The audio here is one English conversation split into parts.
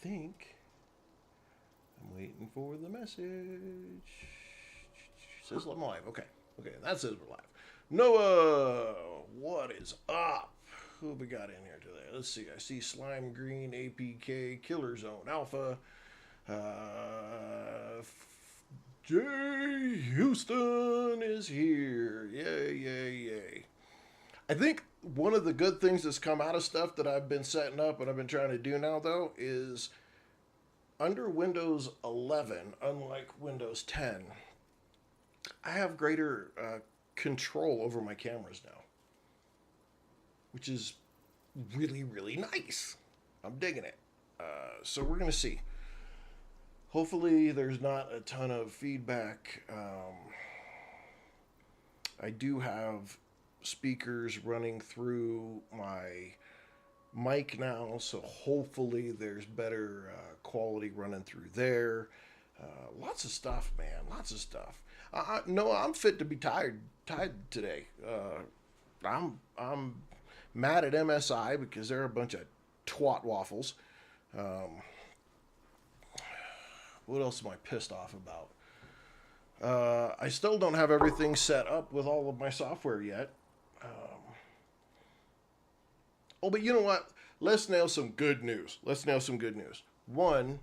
think I'm waiting for the message. Says I'm live. Okay. Okay, that says we're live. Noah, what is up? Who have we got in here today? Let's see. I see Slime Green, APK, Killer Zone Alpha, Jay Houston is here. Yay, yay, yay. I think one of the good things that's come out of stuff that I've been setting up and I've been trying to do now, though, is under Windows 11, unlike Windows 10, I have greater control over my cameras now, which is really, really nice. I'm digging it. So we're going to see. Hopefully there's not a ton of feedback. I do have speakers running through my mic now, so hopefully there's better quality running through there. Lots of stuff, man. Lots of stuff. No, I'm fit to be tired today. I'm mad at MSI because they're a bunch of twat waffles. What else am I pissed off about? I still don't have everything set up with all of my software yet. Oh, but you know what? Let's nail some good news. One,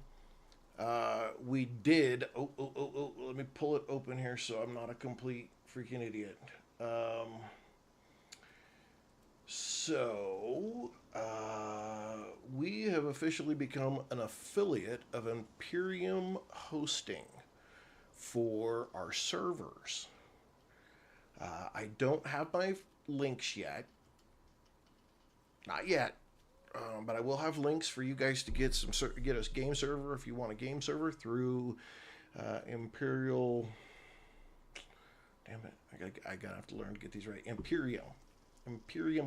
we did. Let me pull it open here so I'm not a complete freaking idiot. So, we have officially become an affiliate of Imperium Hosting for our servers. I don't have my links yet. Not yet. But I will have links for you guys to get us game server if you want a game server through Imperial. Damn it! I gotta have to learn to get these right. Imperium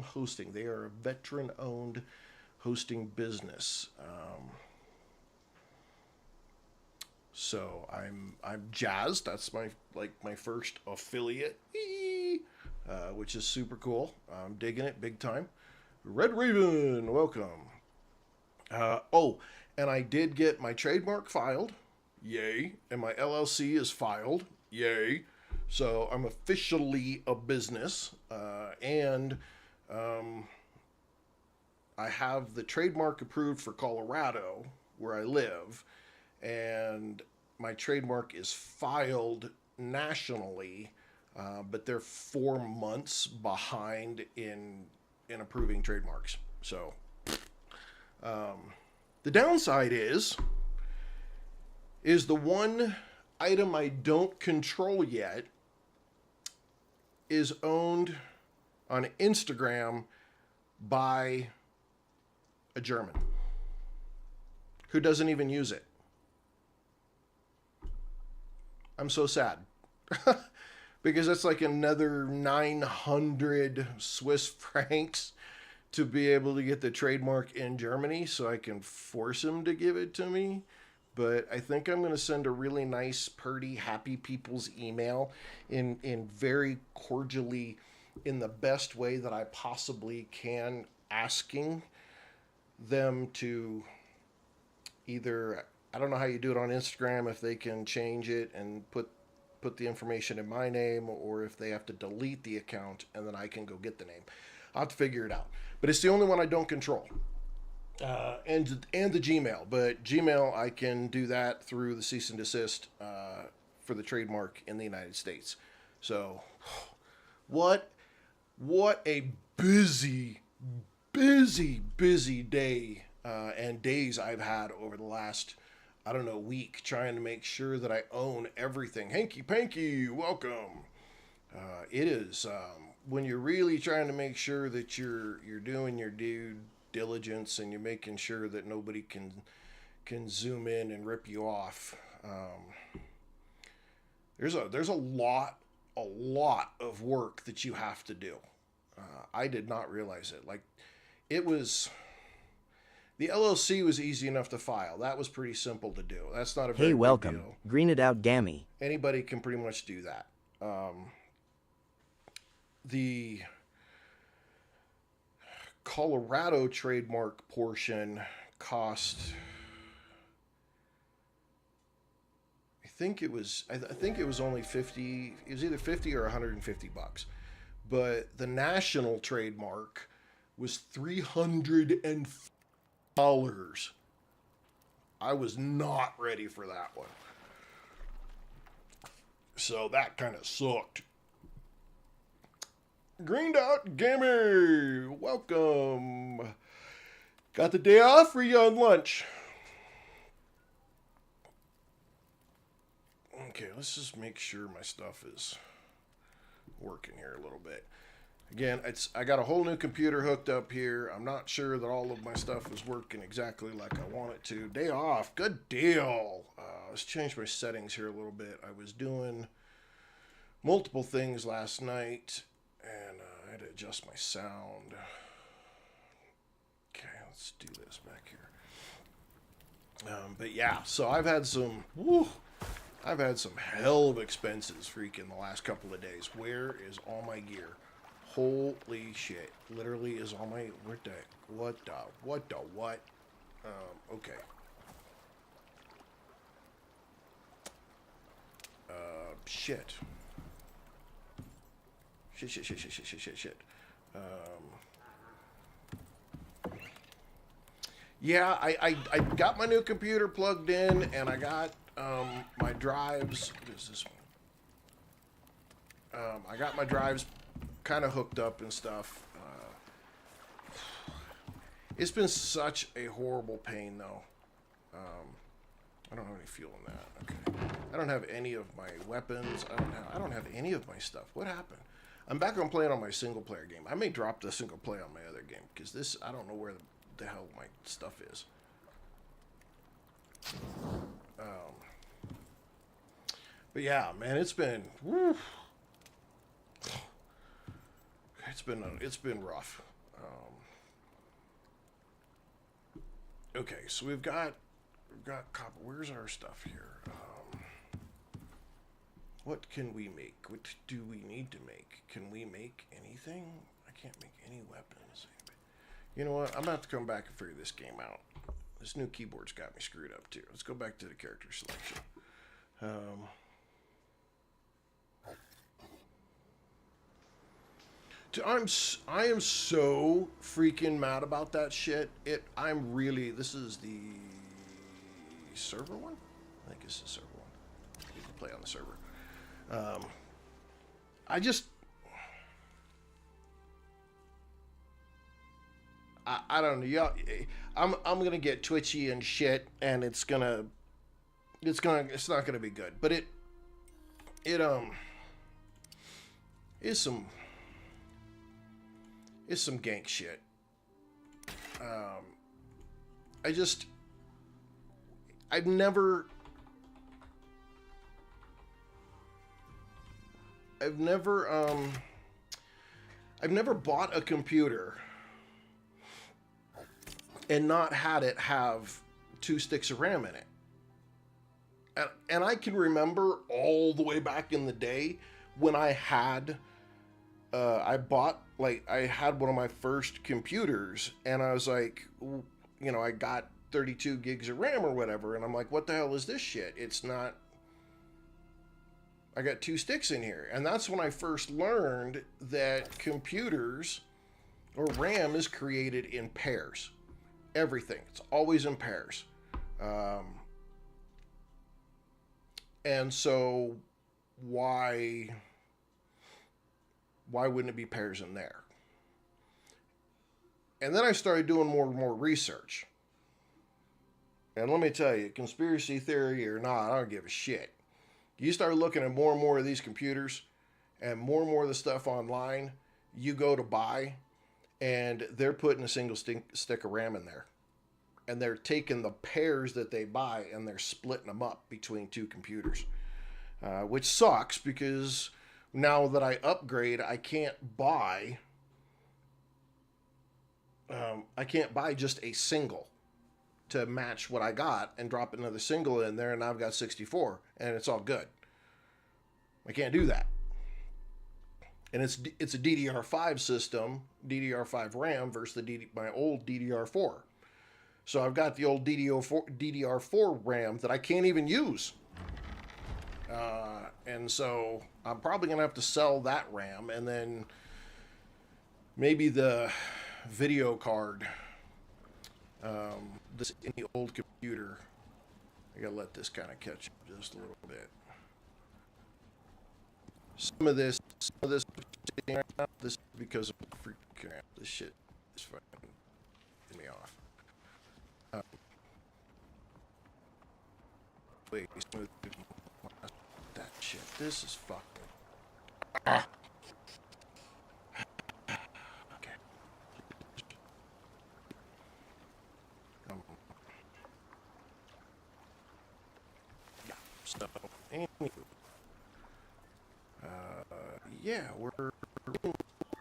Hosting. They are a veteran-owned hosting business. So I'm jazzed. That's my first affiliate, which is super cool. I'm digging it big time. Red Raven, welcome. And I did get my trademark filed, yay, and my LLC is filed, yay. So I'm officially a business, and I have the trademark approved for Colorado, where I live, and my trademark is filed nationally, but they're 4 months behind in approving trademarks. So the downside is the one item I don't control yet is owned on Instagram by a German who doesn't even use it. I'm so sad. Because that's like another 900 Swiss francs to be able to get the trademark in Germany so I can force him to give it to me. But I think I'm going to send a really nice, purty, happy people's email in very cordially, in the best way that I possibly can, asking them to either, I don't know how you do it on Instagram, if they can change it and put the information in my name, or if they have to delete the account and then I can go get the name. I'll have to figure it out. But it's the only one I don't control. And the Gmail. But Gmail, I can do that through the cease and desist for the trademark in the United States. So, what a busy day and days I've had over the last, I don't know, week, trying to make sure that I own everything. Hanky Panky, welcome. It is when you're really trying to make sure that you're doing your due diligence and you're making sure that nobody can zoom in and rip you off. There's a lot of work that you have to do. I did not realize it. Like, it was. The LLC was easy enough to file. That was pretty simple to do. That's not a very Hey, big welcome. deal. Green it out, Gammy. Anybody can pretty much do that. The Colorado trademark portion cost think it was only 50. It was either 50 or $150. But the national trademark was $300. I was not ready for that one. So that kind of sucked. Green Dot Gamer, welcome. Got the day off, or you on lunch? Okay, let's just make sure my stuff is working here a little bit. Again, I got a whole new computer hooked up here. I'm not sure that all of my stuff is working exactly like I want it to. Day off, good deal. Let's change my settings here a little bit. I was doing multiple things last night, and I had to adjust my sound. Okay, let's do this back here. But yeah, so I've had some hell of expenses freaking the last couple of days. Where is all my gear? Holy shit. Literally is all my... What? Okay. Shit. Shit. Yeah, I got my new computer plugged in, and I got my drives. What is this one? I got my drives kind of hooked up and stuff. It's been such a horrible pain, though. I don't have any fuel in that. Okay. I don't have any of my weapons. I don't have any of my stuff. What happened? I'm back on playing on my single player game. I may drop the single player on my other game because this, I don't know where the hell my stuff is. But yeah, man, it's been woo. It's been rough. Okay, so we've got copper. Where's our stuff here? What can we make? What do we need to make? Can we make anything? I can't make any weapons. You know what? I'm about to come back and figure this game out. This new keyboard's got me screwed up too. Let's go back to the character selection. I am so freaking mad about that shit. This is the server one? I think it's the server one. You can play on the server. I don't know. Yeah, I'm gonna get twitchy and shit, and it's not gonna be good. But it is some gank shit. I've never bought a computer and not had it have 2 sticks of RAM in it. And I can remember all the way back in the day when I had I had one of my first computers, and I was like, I got 32 gigs of RAM or whatever, and I'm like, what the hell is this shit? It's not... I got 2 sticks in here. And that's when I first learned that computers, or RAM, is created in pairs. Everything. It's always in pairs. And so why wouldn't it be pairs in there? And then I started doing more and more research. And let me tell you, conspiracy theory or not, I don't give a shit. You start looking at more and more of these computers and more of the stuff online, you go to buy, and they're putting a single stick of RAM in there. And they're taking the pairs that they buy and they're splitting them up between 2 computers. Which sucks, because now that I upgrade, I can't buy just a single to match what I got and drop another single in there, and now I've got 64 and it's all good. I can't do that. And it's a DDR5 system, DDR5 RAM versus my old DDR4. So I've got the old DDR4 RAM that I can't even use. And so I'm probably gonna have to sell that RAM, and then maybe the video card. This any old computer. I gotta let this kind of catch up just a little bit. Some of this right now, this is because of freaking crap. This shit is fucking getting me off. Wait, that shit. This is fucking. Ah. Okay. Yeah. So, anyway, yeah, we're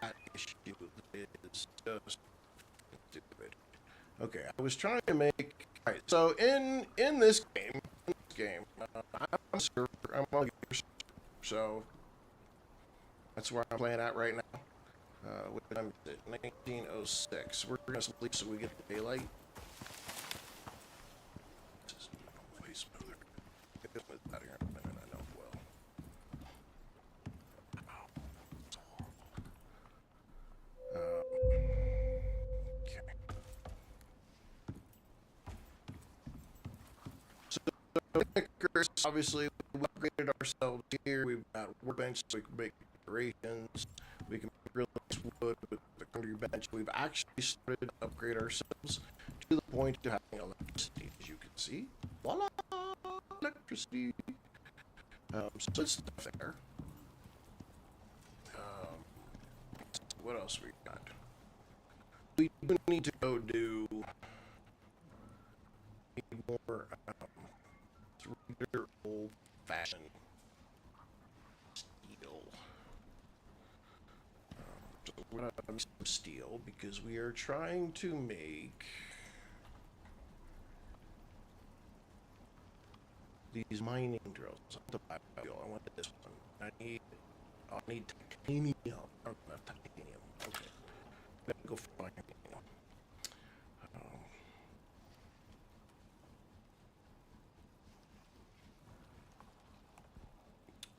that issue is just stupid. Okay, I was trying to make. All right, so in this game, I'm a server. I'm on a server, so that's where I'm playing at right now. What time is it? 1906. We're gonna sleep so we get the daylight. This is way smoother. Get this out of here in a minute. I know it will. Oh, it's horrible. Okay. So Icarus, obviously, we upgraded ourselves here. We've got a workbench, so we can make decorations. We can make real nice wood with the concrete bench. We've actually started to upgrade ourselves to the point of having electricity, as you can see. Voila! Electricity. So it's stuff there. What else we got? We do need to go do more regular old-fashioned steel. So we're gonna have some steel because we are trying to make these mining drills. I want this one. I need titanium. I don't have titanium. Okay. Gotta go find titanium.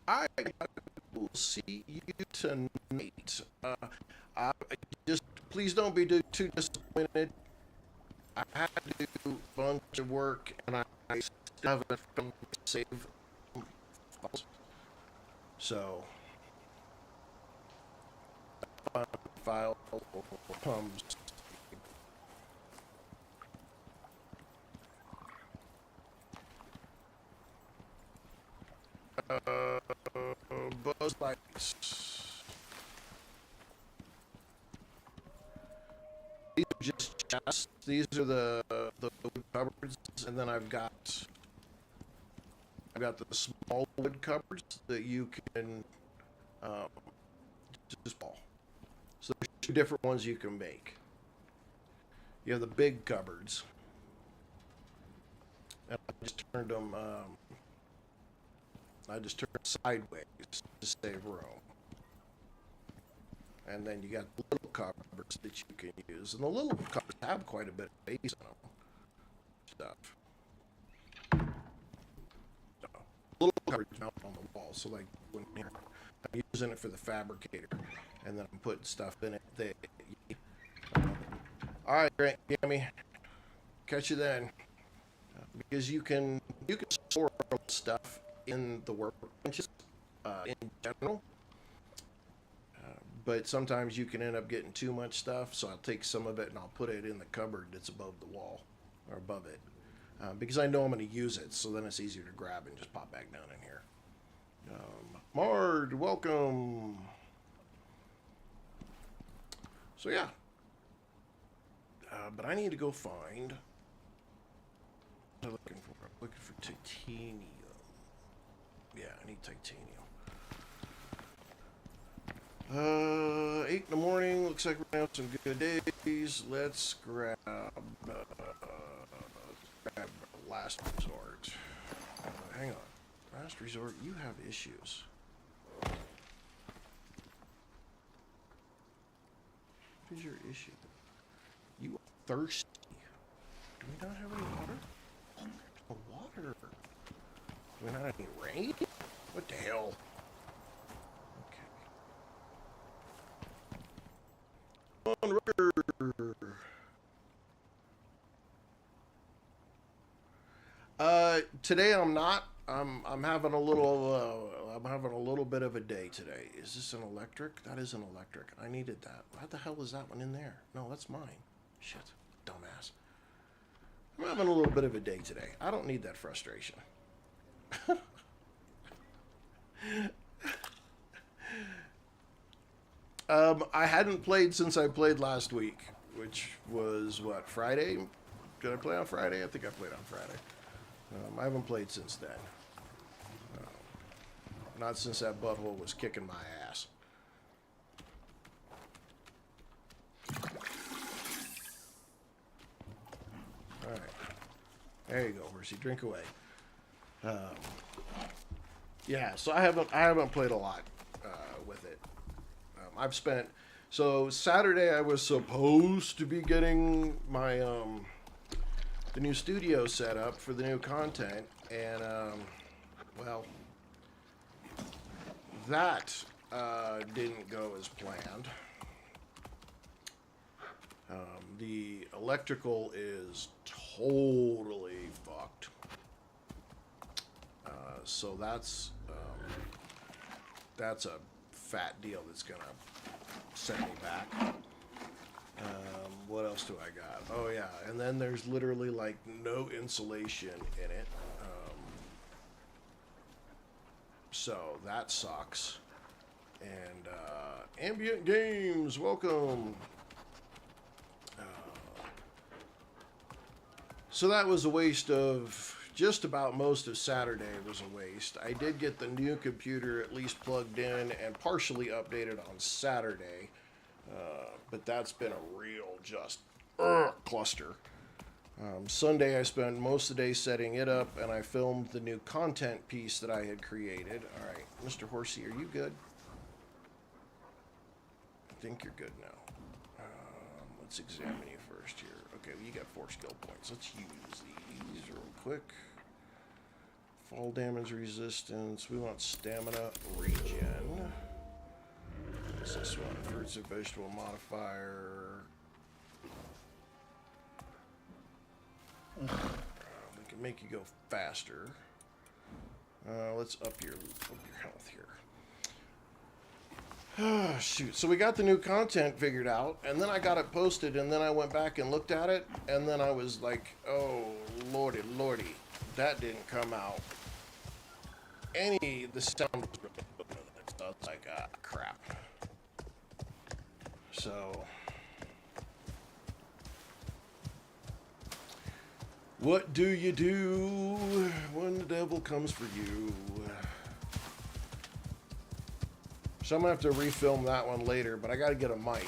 I will see you tonight. I just please don't be too disappointed. I had to do a bunch of work, and I still haven't found save files. So, file comes. Buzz lights. These are just chests. These are the wood cupboards, and then I've got the small wood cupboards that you can just ball. So there's two different ones you can make. You have the big cupboards, and I just turned them. I just turned sideways to save room. And then you got the little cupboards that you can use, and the little cupboards have quite a bit of space in them. Stuff. So, little cupboards mount on the wall, so like when here, I'm using it for the fabricator, and then I'm putting stuff in it. All right, Grant, Gimme. Catch you then. Because you can store stuff in the workbenches in general. But sometimes you can end up getting too much stuff, so I'll take some of it and I'll put it in the cupboard that's above the wall, or above it. Because I know I'm going to use it, so then it's easier to grab and just pop back down in here. Mard, welcome! So yeah. But I need to go find... What am I looking for? I'm looking for titanium. Yeah, I need titanium. 8 in the morning. Looks like we're gonna have some good days. Let's grab last resort. Hang on. Last resort, you have issues. What is your issue? You are thirsty. Do we not have any water? Oh, water. Do we not have any rain? What the hell? Okay. On record. Today I'm not. I'm having a little. I'm having a little bit of a day today. Is this an electric? That is an electric. I needed that. What the hell is that one in there? No, that's mine. Shit, dumbass. I'm having a little bit of a day today. I don't need that frustration. I hadn't played since I played last week, which was what, Friday? Did I play on Friday? I think I played on Friday. I haven't played since then. Not since that butthole was kicking my ass. Alright. There you go, horsey. Drink away. Yeah, so I haven't played a lot with it. I've spent... So, Saturday I was supposed to be getting my... the new studio set up for the new content, and well, that didn't go as planned. The electrical is totally fucked, so that's a fat deal that's gonna set me back. What else do I got? Oh yeah, and then there's literally like no insulation in it. So that sucks. And Ambient Games, welcome. So that was a waste of just about most of Saturday was a waste. I did get the new computer at least plugged in and partially updated on Saturday. But that's been a real just cluster. Sunday I spent most of the day setting it up, and I filmed the new content piece that I had created. Alright, Mr. Horsey, are you good? I think you're good now. Let's examine you first here. Okay, well, you got 4 skill points. Let's use these real quick. Fall damage resistance. We want stamina regen. What's this one? Fruits and vegetable modifier. We can make you go faster. Let's up your health here. Shoot. So we got the new content figured out, and then I got it posted, and then I went back and looked at it, and then I was like, oh, lordy, lordy. That didn't come out. The sound was really good. So it's like, crap. So, what do you do when the devil comes for you? So I'm going to have to refilm that one later, but I got to get a mic.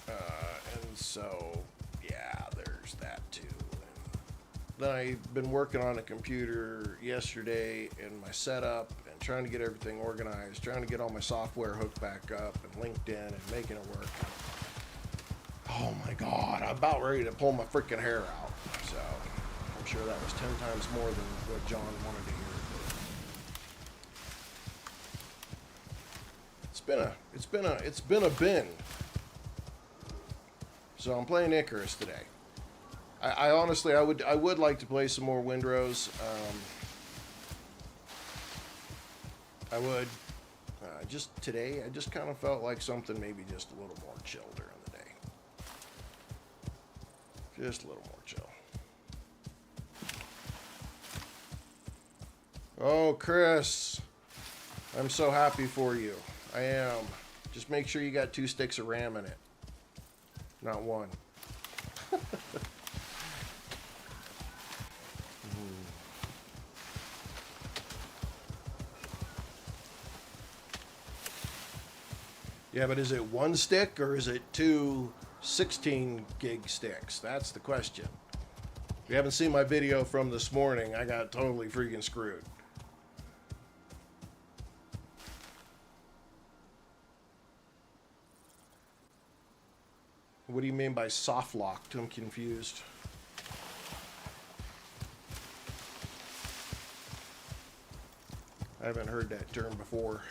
And so, yeah, there's that too. And then I've been working on a computer yesterday in my setup and trying to get everything organized, trying to get all my software hooked back up and linked in and making it work. Oh my God, I'm about ready to pull my freaking hair out. So I'm sure that was 10 times more than what John wanted to hear. It's been a bin. So I'm playing Icarus today. I honestly, I would like to play some more Windrose. I would. Just today, I just kind of felt like something maybe just a little more chill during the day. Just a little more chill. Oh, Chris. I'm so happy for you. I am. Just make sure you got 2 sticks of RAM in it. Not 1. Yeah, but is it 1 stick or is it 2 16 gig sticks? That's the question. If you haven't seen my video from this morning, I got totally freaking screwed. What do you mean by soft locked? I'm confused. I haven't heard that term before.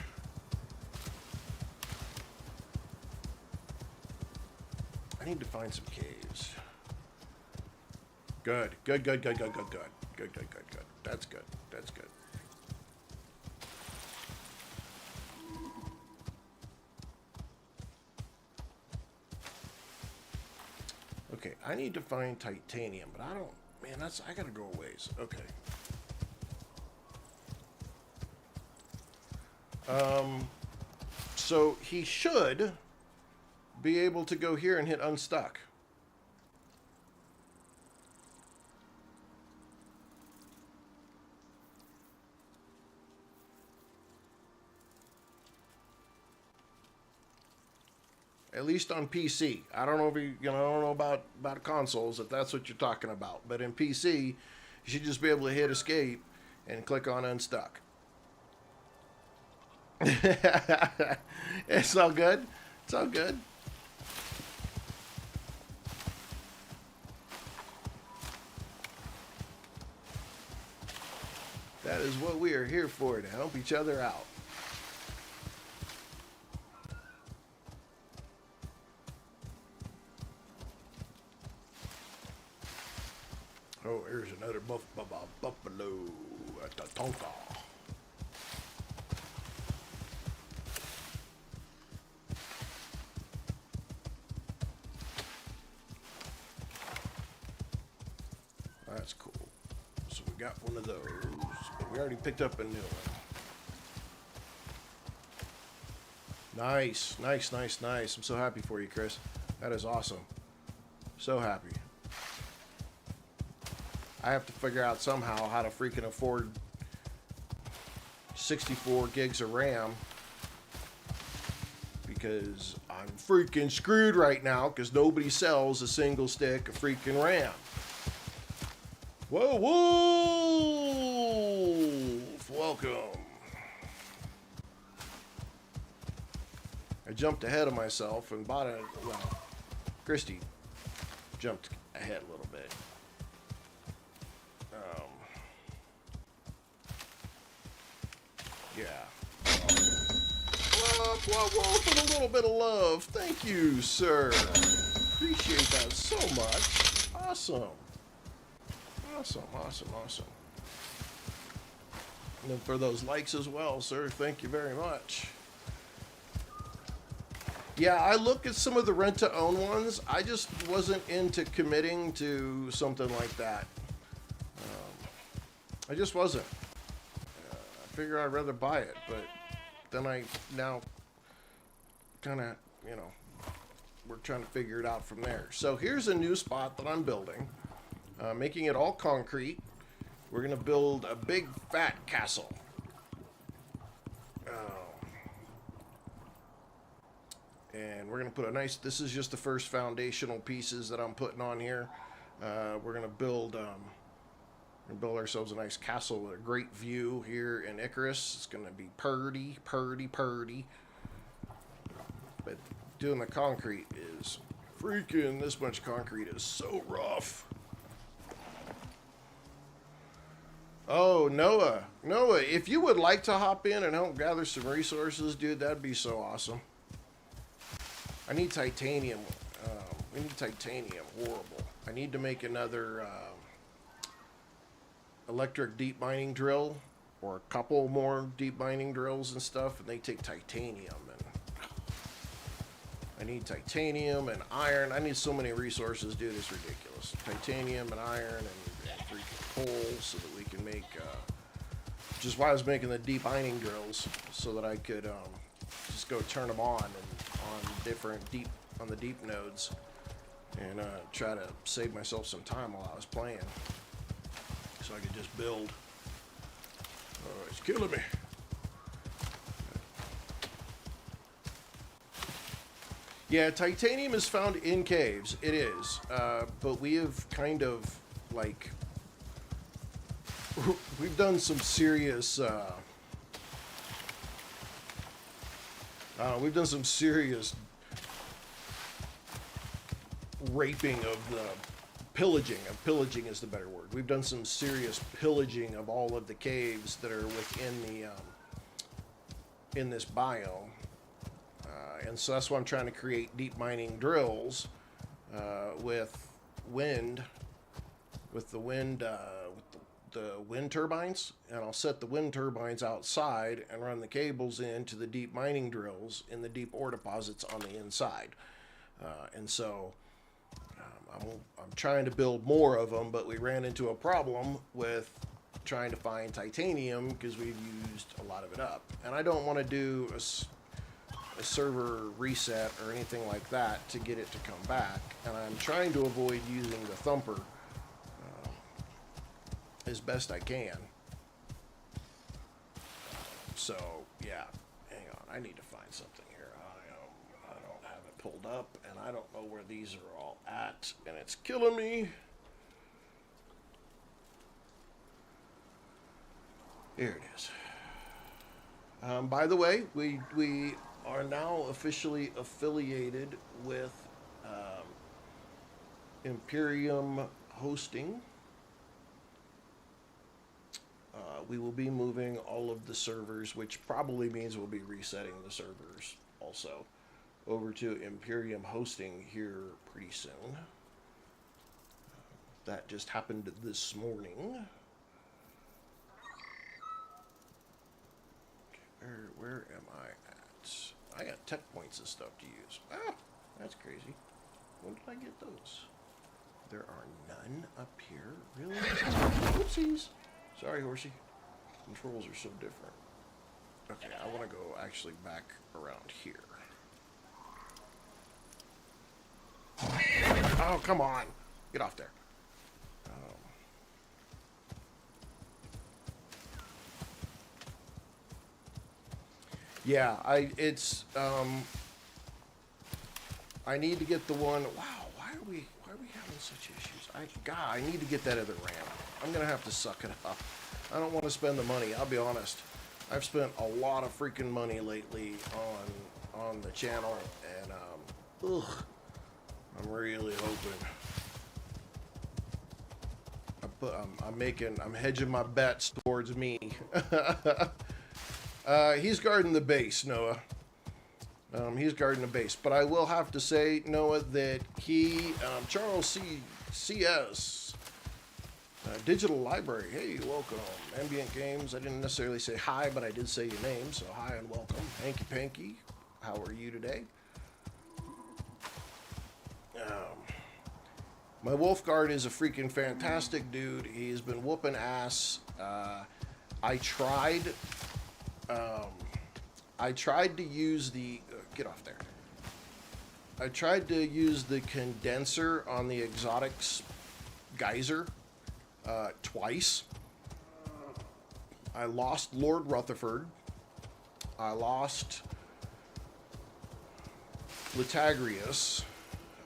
I need to find some caves. Good. Good, good, good, good, good, good. Good, good, good, good. That's good. That's good. Okay, I need to find titanium, but I don't... Man, that's... I gotta go a ways. Okay. So he should be able to go here and hit unstuck. At least on PC. I don't know if you know, I don't know about consoles if that's what you're talking about. But in PC, you should just be able to hit escape and click on unstuck. It's all good. It's all good. That is what we are here for, to help each other out. Oh, here's another buffalo at the Tonka. That's cool. So we got one of those. We already picked up a new one. Nice, nice, nice, nice. I'm so happy for you, Chris. That is awesome. So happy. I have to figure out somehow how to freaking afford 64 gigs of RAM, because I'm freaking screwed right now because nobody sells a single stick of freaking RAM. Whoa, Wolf! Welcome. I jumped ahead of myself and bought it. Well, Christy jumped ahead a little bit. Yeah. Whoa, for a little bit of love. Thank you, sir. Appreciate that so much. Awesome. Awesome, awesome, awesome. And then for those likes as well, sir, thank you very much. Yeah, I look at some of the rent-to-own ones. I just wasn't into committing to something like that. I just wasn't. I figure I'd rather buy it, but then I now kind of, you know, we're trying to figure it out from there. So here's a new spot that I'm building, making it all concrete. We're going to build a big fat castle. And we're going to put a nice, this is just the first foundational pieces that I'm putting on here. We're going to build ourselves a nice castle with a great view here in Icarus. It's going to be purdy, purdy, purdy. But doing the concrete is freaking, this much concrete is so rough. Oh, Noah, if you would like to hop in and help gather some resources, dude, that'd be so awesome. I need titanium. We need titanium. Horrible. I need to make another electric deep mining drill, or a couple more deep mining drills and stuff, and they take titanium. And I need titanium and iron. I need so many resources, dude. It's ridiculous. Titanium and iron and freaking coal, so that we can make. Which is why I was making the deep mining drills, so that I could just go turn them on on the deep nodes, and try to save myself some time while I was playing, so I could just build. Oh, it's killing me. Yeah, titanium is found in caves. It is, but we have kind of like we've done some serious. We've done some serious raping of the pillaging. Pillaging is the better word. We've done some serious pillaging of all of the caves that are within in this biome. And so that's why I'm trying to create deep mining drills with wind, with the wind turbines, and I'll set the wind turbines outside and run the cables into the deep mining drills in the deep ore deposits on the inside. And so I'm trying to build more of them, but we ran into a problem with trying to find titanium because we've used a lot of it up. And I don't want to do a server reset or anything like that to get it to come back. And I'm trying to avoid using the thumper as best I can. So, yeah. Hang on. I need to find something here. I don't have it pulled up, and I don't know where these are all at, and it's killing me. Here it is. By the way, we are now officially affiliated with Imperium Hosting. We will be moving all of the servers, which probably means we'll be resetting the servers also, over to Imperium Hosting here pretty soon. That just happened this morning. Okay, where am I at? I got tech points and stuff to use. Ah, that's crazy. When did I get those? There are none up here. Really? Whoopsies. Sorry, horsey. Controls are so different. Okay, I want to go actually back around here. Oh, come on. Get off there. Yeah, I need to get the one. Wow, why are we having such issues? I need to get that other RAM. I'm gonna have to suck it up. I don't want to spend the money. I'll be honest. I've spent a lot of freaking money lately on the channel, and I'm really hoping. I'm hedging my bets towards me. He's guarding the base, Noah. He's guarding the base. But I will have to say, Noah, that Charles CS, Digital Library, hey, welcome. Ambient Games, I didn't necessarily say hi, but I did say your name, so hi and welcome. Hanky Panky, how are you today? My Wolf Guard is a freaking fantastic dude. He's been whooping ass. I tried to use the get off there. I tried to use the condenser on the Exotics geyser twice. I lost Lord Rutherford. I lost Litagrius.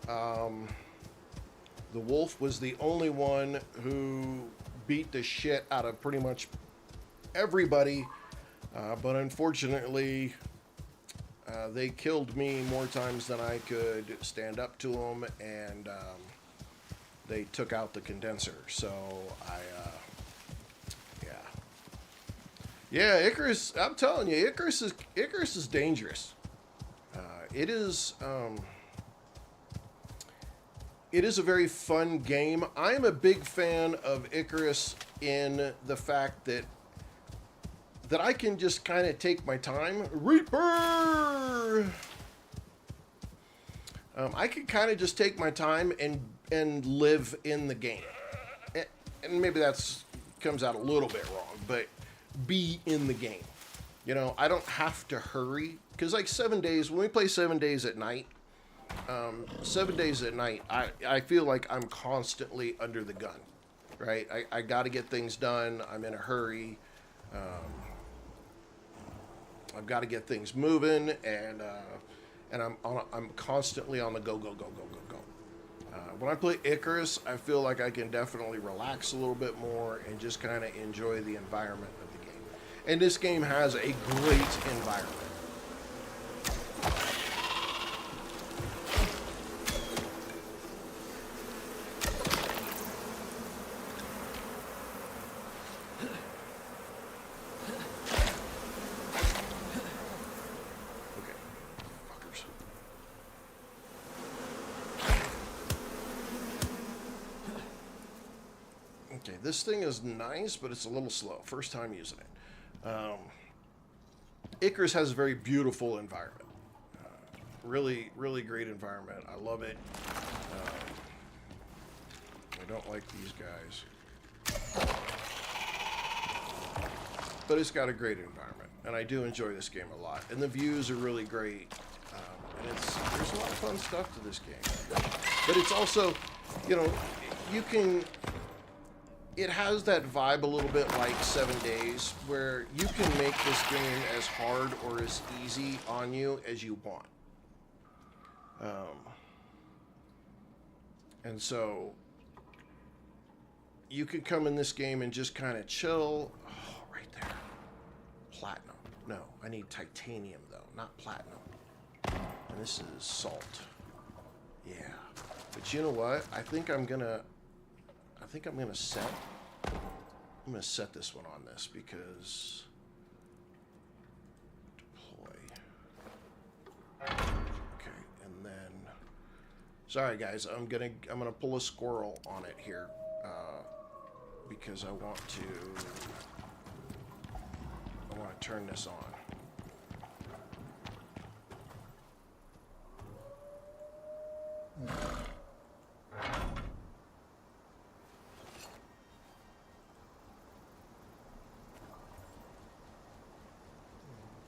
The Wolf was the only one who beat the shit out of pretty much everybody. But unfortunately, they killed me more times than I could stand up to them, and they took out the condenser. So yeah, Icarus. I'm telling you, Icarus is dangerous. It is a very fun game. I am a big fan of Icarus in the fact that I can just kind of take my time. Reaper! I can kind of just take my time and live in the game. And maybe that's comes out a little bit wrong, but be in the game. You know, I don't have to hurry. Because like 7 days, when we play 7 days at night, 7 days at night, I feel like I'm constantly under the gun, right? I got to get things done. I'm in a hurry. I've got to get things moving, and I'm constantly on the go. When I play Icarus, I feel like I can definitely relax a little bit more and just kind of enjoy the environment of the game. And this game has a great environment. this thing is nice, but it's a little slow. First time using it. Icarus has a very beautiful environment. Really, really great environment. I love it. I don't like these guys. But it's got a great environment. And I do enjoy this game a lot. And the views are really great. And there's a lot of fun stuff to this game. But it's also, you know, it has that vibe a little bit like 7 Days, where you can make this game as hard or as easy on you as you want. And so you could come in this game and just kind of chill. Oh, right there. Platinum. No, I need titanium though, not platinum. And this is salt. Yeah. But you know what? I think I'm gonna set this one on this because deploy. Okay, and then sorry guys, I'm gonna pull a squirrel on it here because I want to turn this on.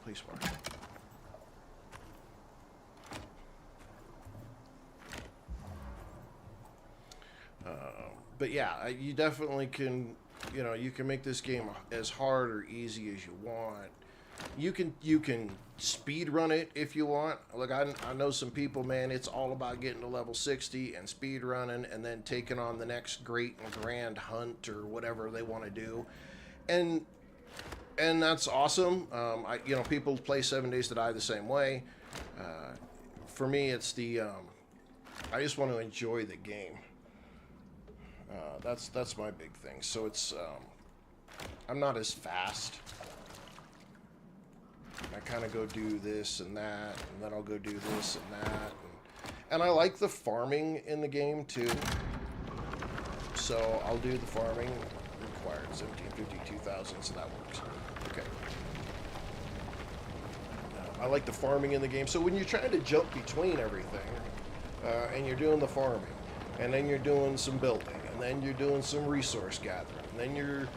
Please work. But yeah, you definitely can, you know, you can make this game as hard or easy as you want. You can speed run it if you want. Look, I know some people, man, it's all about getting to level 60 and speed running and then taking on the next great and grand hunt or whatever they want to do. And that's awesome. You know, people play 7 Days to Die the same way. For me, it's I just want to enjoy the game. That's my big thing. So it's, I'm not as fast. I kind of go do this and that, and then I'll go do this and that. And I like the farming in the game, too. So I'll do the farming. Required 1752,000, so that works. Okay. I like the farming in the game. So when you're trying to jump between everything, and you're doing the farming, and then you're doing some building, and then you're doing some resource gathering, and then you're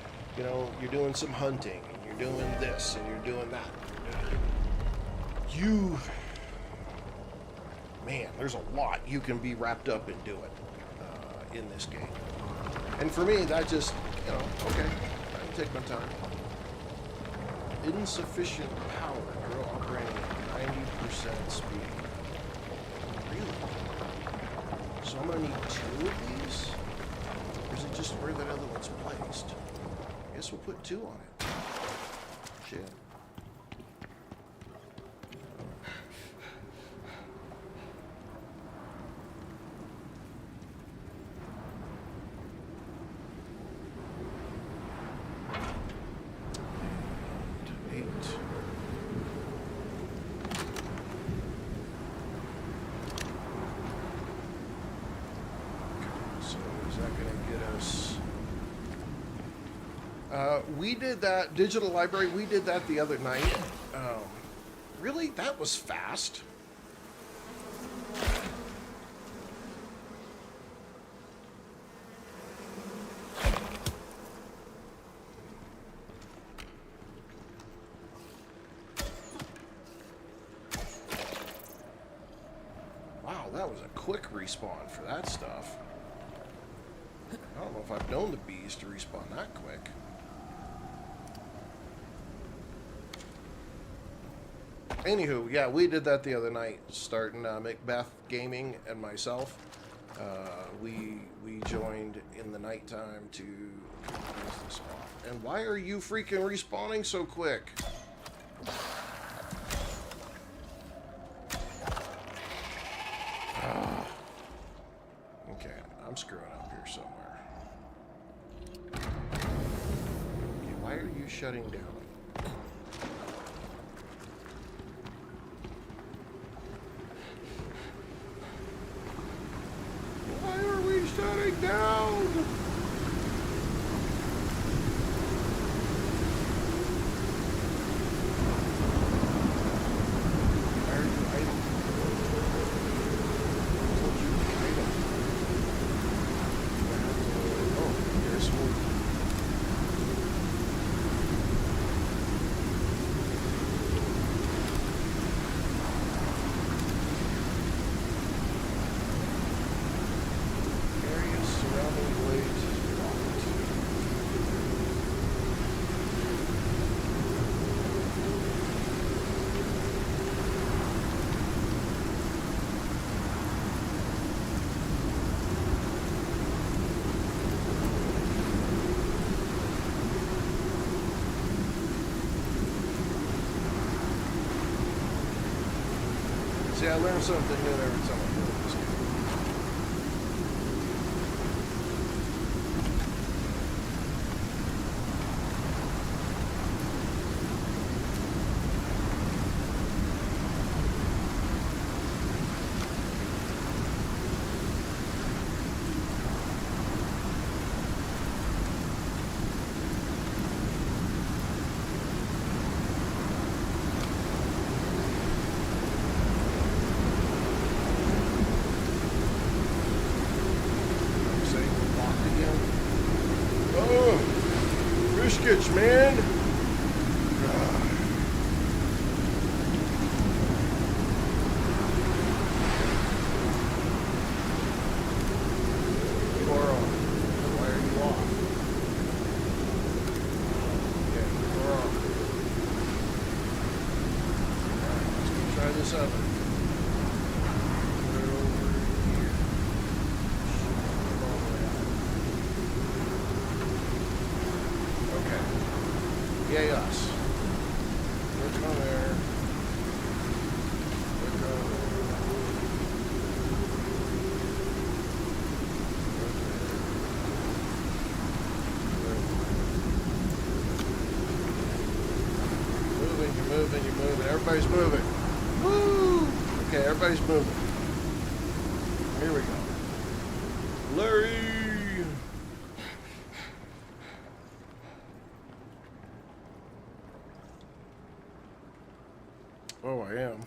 doing some hunting, and you're doing this, and you're doing that. Man, there's a lot you can be wrapped up in doing in this game. And for me, that just, you know, okay, I can take my time. Insufficient power, drill operating at 90% speed. Really? So I'm gonna need 2 of these? Or is it just where that other one's placed? I guess we'll put 2 on it. Shit. We did that, digital library, we did that the other night. Really? That was fast. Wow, that was a quick respawn for that stuff. I don't know if I've known the bees to respawn that quick. Anywho, yeah, we did that the other night, starting Macbeth Gaming and myself. We joined in the nighttime to close this off. And why are you freaking respawning so quick? Okay, I'm screwing up here somewhere. Okay, why are you shutting down? Why are we shutting down? See, I learn something new every time I play this game. Biscuits, man. Coral, why are you off? Okay, Coral. Alright, let's go try this oven. Put it over here. Yay us. Look on there. Look on there. You're moving. Everybody's moving. Woo! Okay, everybody's moving. Here we go. Larry! Oh, I am.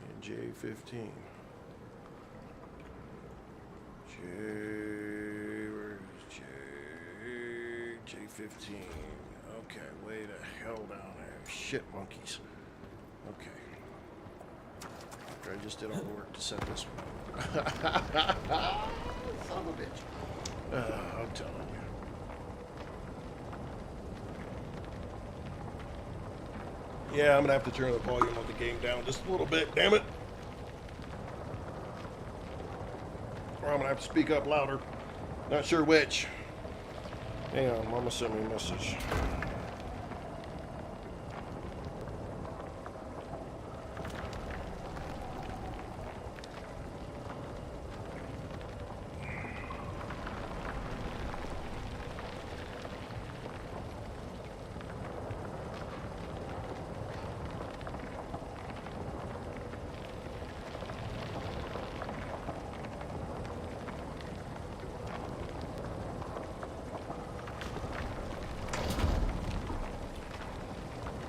In J15. Where's J? J15. Okay, way the hell down there. Shit monkeys. Okay. After I just did all the work to set this one. Son of a bitch. I'm telling you. Yeah, I'm gonna have to turn the volume of the game down just a little bit, damn it. Or I'm gonna have to speak up louder. Not sure which. Hang on, Mama sent me a message.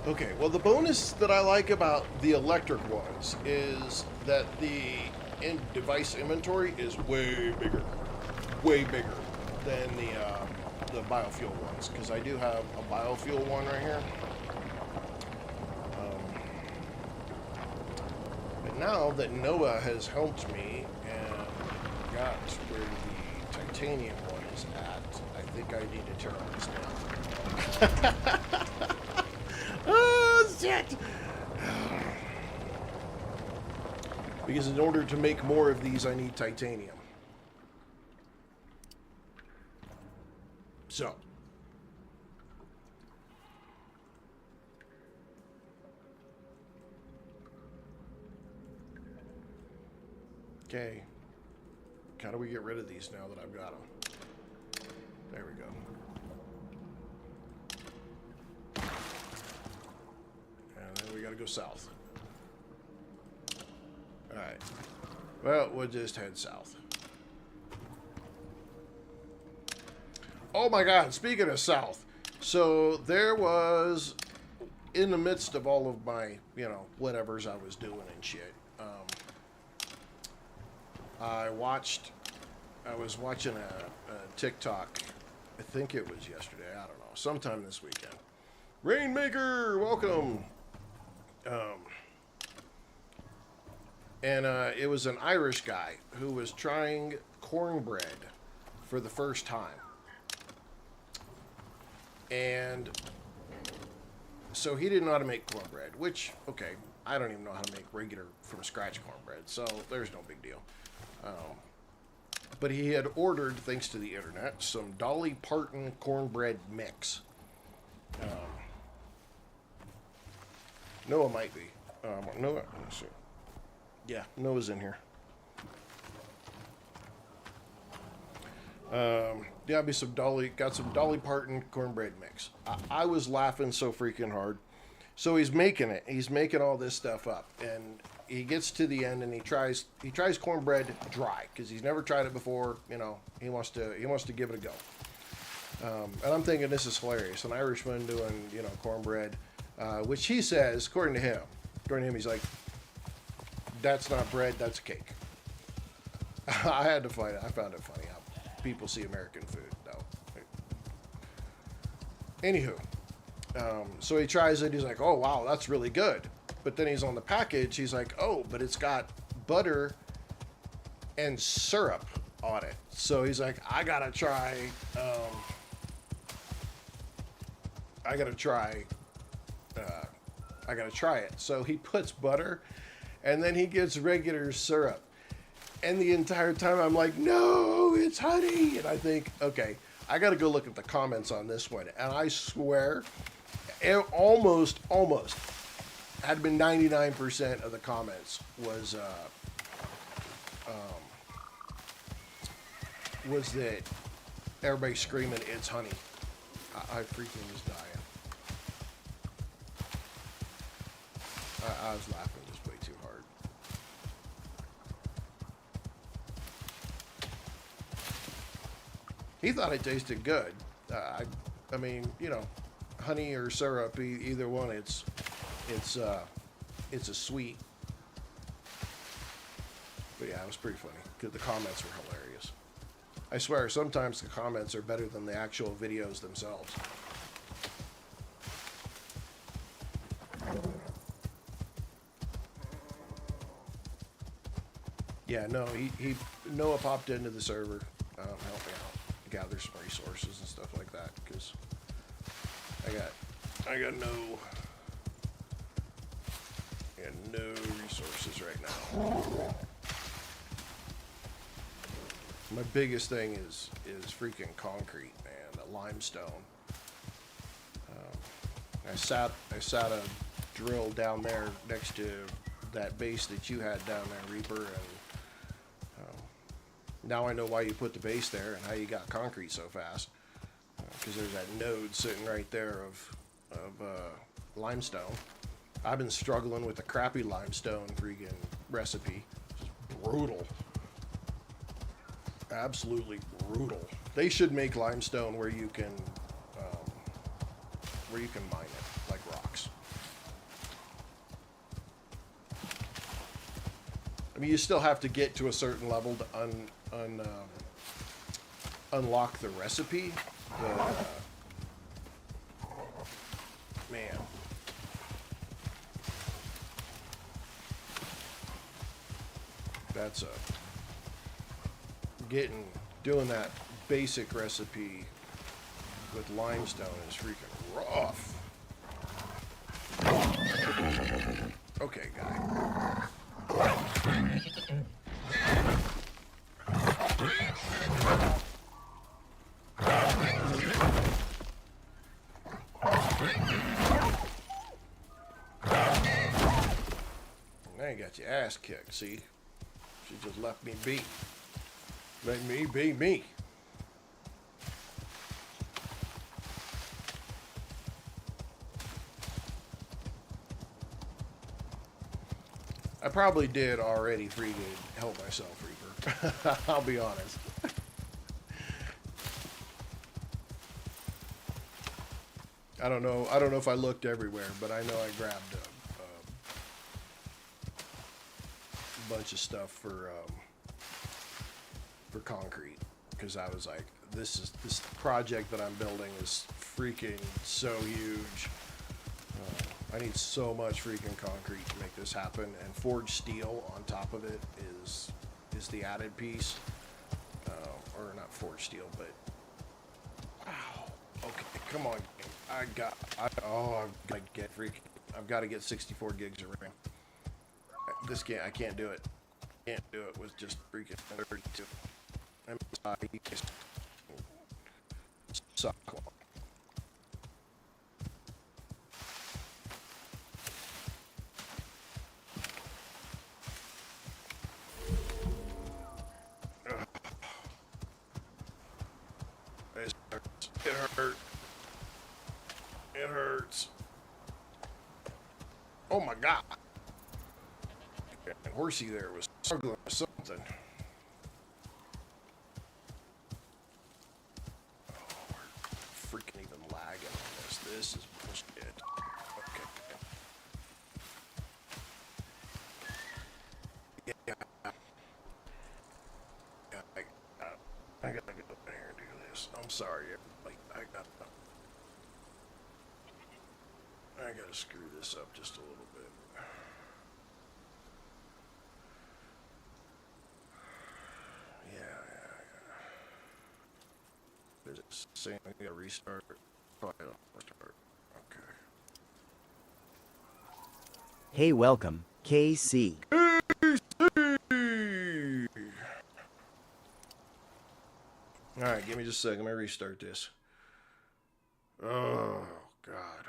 Okay, well, the bonus that I like about the electric ones is that the device inventory is way bigger than the biofuel ones, because I do have a biofuel one right here. But now that Noah has helped me and got where the titanium one is at, I think I need to turn this down. Oh, shit! Because in order to make more of these, I need titanium. So. Okay. How do we get rid of these now that I've got them? There we go. We gotta go south. Alright. Well, we'll just head south. Oh my god, speaking of south. So there was, in the midst of all of my, you know, whatevers I was doing and shit, I was watching a TikTok, I think it was yesterday, I don't know, sometime this weekend. Rainmaker, welcome! And it was an Irish guy who was trying cornbread for the first time. And so he didn't know how to make cornbread, which, okay, I don't even know how to make regular from scratch cornbread, so there's no big deal. But he had ordered, thanks to the internet, some Dolly Parton cornbread mix. Noah might be. Noah, let's see. Yeah, Noah's in here. Yeah, be some got some Dolly Parton cornbread mix. I was laughing so freaking hard. So he's making it. He's making all this stuff up, and he gets to the end and he tries cornbread dry because he's never tried it before. You know, he wants to give it a go. And I'm thinking this is hilarious. An Irishman doing cornbread, which he says, according to him, he's like, that's not bread, that's cake. I had to find it. I found it funny how people see American food, though. Anywho, so he tries it. He's like, oh, wow, that's really good. But then he's on the package. He's like, oh, but it's got butter and syrup on it. So he's like, I gotta try it. So he puts butter and then he gets regular syrup. And the entire time I'm like, no, it's honey. And I think, okay, I got to go look at the comments on this one. And I swear, it almost had been 99% of the comments was that everybody screaming, it's honey. I freaking was dying. I was laughing just way too hard. He thought it tasted good. I mean, honey or syrup, either one. It's a sweet. But yeah, it was pretty funny because the comments were hilarious. I swear, sometimes the comments are better than the actual videos themselves. Yeah, no, Noah popped into the server, help me out, gather some resources and stuff like that, because I got no resources right now. My biggest thing is freaking concrete, man, the limestone. I sat a drill down there next to that base that you had down there, Reaper, and now I know why you put the base there and how you got concrete so fast. Because there's that node sitting right there of limestone. I've been struggling with the crappy limestone freaking recipe. Just brutal. Absolutely brutal. They should make limestone where you can mine it like rocks. I mean, you still have to get to a certain level to unlock the recipe, but man, that's doing that basic recipe with limestone is freaking rough. Okay, guy. Now you got your ass kicked, see? She just left me be. Let me be me. I probably did already freaking help myself, Reaper. I'll be honest. I don't know if I looked everywhere, but I know I grabbed a bunch of stuff for concrete, because I was like, this project that I'm building is freaking so huge. I need so much freaking concrete to make this happen, and forged steel on top of it is the added piece. Or not forged steel, but wow. Okay, come on. I've got to get 64 gigs of RAM. I can't do it. Can't do it with just freaking 32. Suck. hurt. It hurts. Oh my god. And Horsey there was struggling with something. Oh, we're freaking even lagging on this. This is bullshit. Okay. Yeah. I gotta go in here and do this. I'm sorry, everybody. I gotta screw this up just a little bit. Yeah. Is it saying I gotta restart? Probably don't restart. Okay. Hey, welcome, KC. Alright, give me just a second. Let me restart this. Oh, God.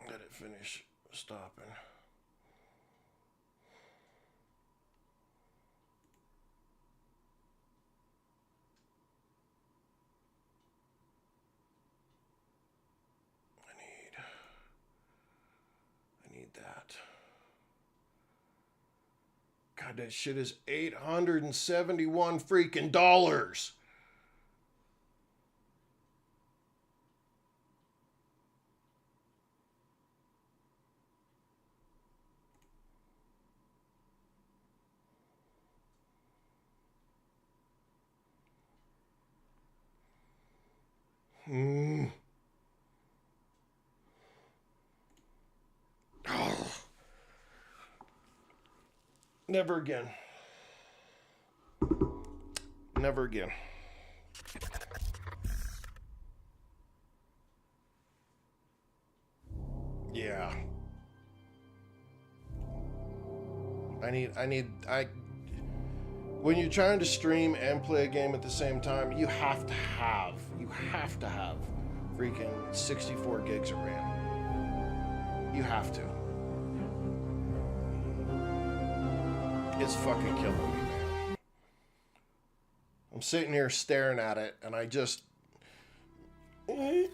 Let it finish stopping. I need that. God, that shit is $871 freaking dollars. Oh. Never again. Never again. Yeah. When you're trying to stream and play a game at the same time, you have to have freaking 64 gigs of RAM. You have to. It's fucking killing me, man. I'm sitting here staring at it, and I just... my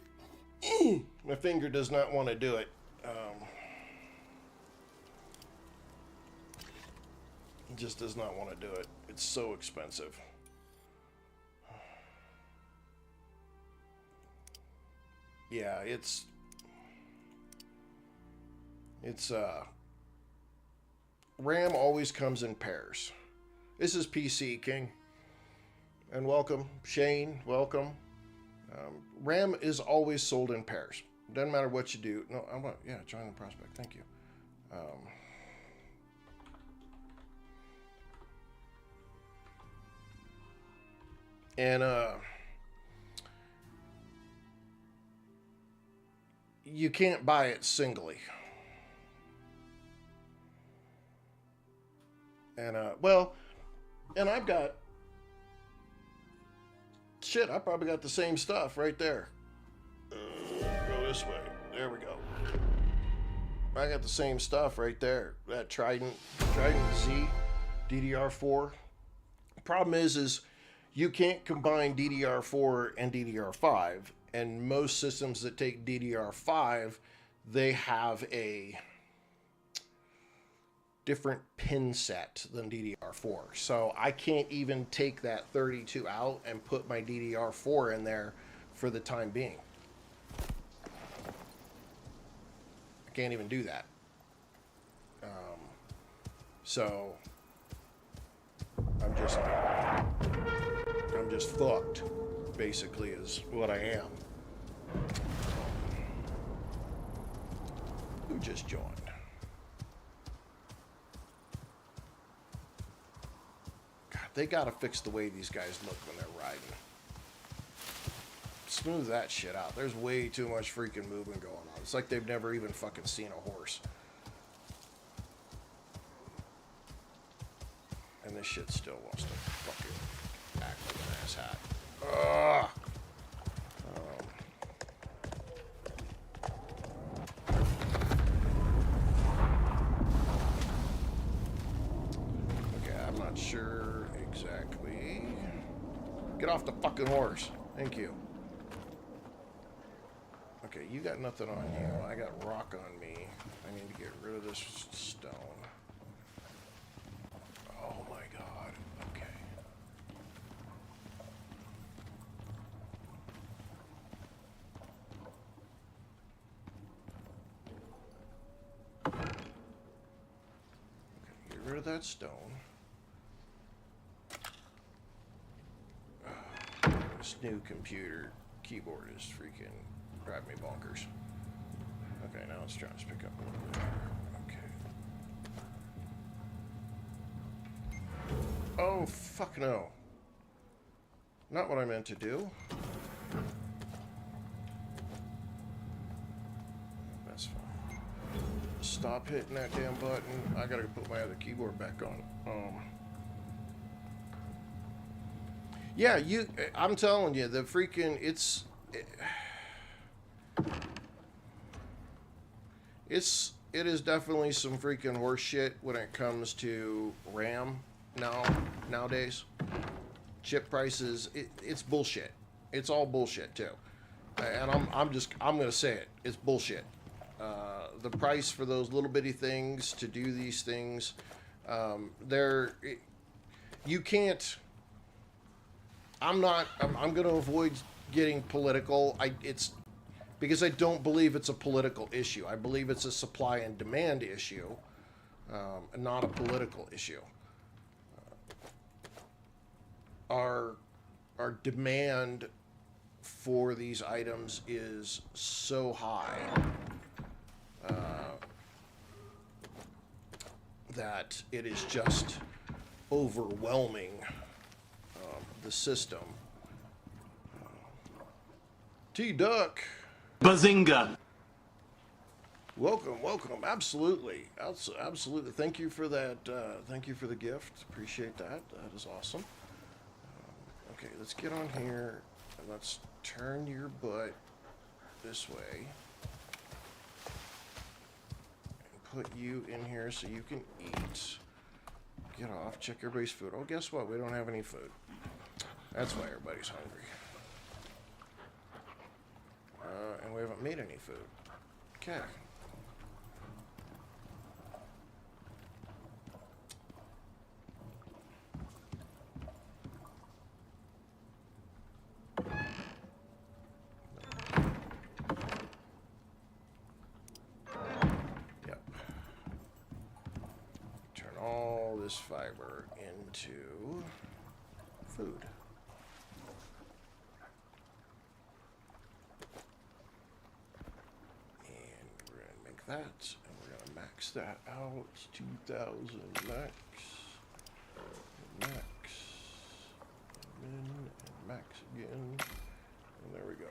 finger does not want to do it. It just does not want to do it. It's so expensive. Yeah, it's RAM always comes in pairs. This is PC King, and welcome Shane. Welcome. RAM is always sold in pairs. Doesn't matter what you do. No, I want join the prospect. Thank you. And you can't buy it singly. And and I've got shit. I probably got the same stuff right there. Go this way. There we go. I got the same stuff right there. That Trident Z, DDR4. Problem is you can't combine DDR4 and DDR5, and most systems that take DDR5, they have a different pin set than DDR4. So I can't even take that 32 out and put my DDR4 in there for the time being. I can't even do that. So I'm just fucked, basically, is what I am. Who just joined? God, they gotta fix the way these guys look when they're riding. Smooth that shit out. There's way too much freaking movement going on. It's like they've never even fucking seen a horse. And this shit still wants to fucking act like an asshat. Ugh. Okay, I'm not sure Get off the fucking horse. Thank you. Okay, you got nothing on you. I got rock on me. I need to get rid of this stone. Oh my god. Okay. Okay, get rid of that stone. This new computer keyboard is freaking driving me bonkers. Okay, now it's trying to pick up a little bit. Okay. Oh, fuck no. Not what I meant to do. That's fine. Stop hitting that damn button. I gotta put my other keyboard back on. Yeah, I'm telling you, the freaking, it is definitely some freaking horse shit when it comes to RAM nowadays. Chip prices, it's bullshit. It's all bullshit too. And I'm gonna say it. It's bullshit. The price for those little bitty things to do these things, you can't. I'm going to avoid getting political. It's because I don't believe it's a political issue. I believe it's a supply and demand issue, and not a political issue. Our demand for these items is so high that it is just overwhelming the system. T-Duck. Bazinga! Welcome. Absolutely. Absolutely. Thank you for that. Thank you for the gift. Appreciate that. That is awesome. Okay, let's get on here and let's turn your butt this way. And put you in here so you can eat. Get off. Check everybody's food. Oh, guess what? We don't have any food. That's why everybody's hungry. And we haven't made any food. Okay. Yep. Turn all this fiber into food. That, and we're gonna max that out. 2,000 max, and max again, and there we go.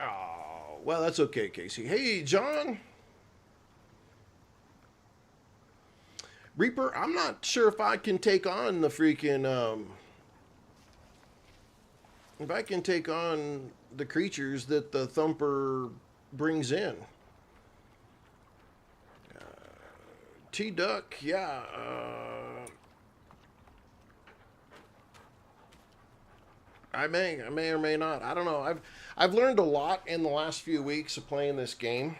Oh, well, that's okay, Casey. Hey, John. Reaper, I'm not sure if I can take on the freaking, if I can take on the creatures that the Thumper brings in. T-Duck, yeah, I may or may not. I don't know. I've learned a lot in the last few weeks of playing this game.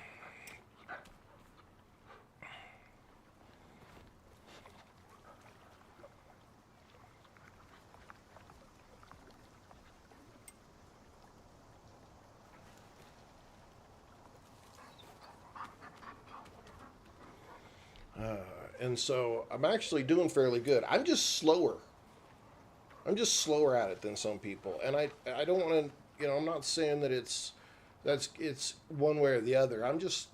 And so I'm actually doing fairly good. I'm just slower. I'm just slower at it than some people. And I don't want to, I'm not saying that it's one way or the other. I'm just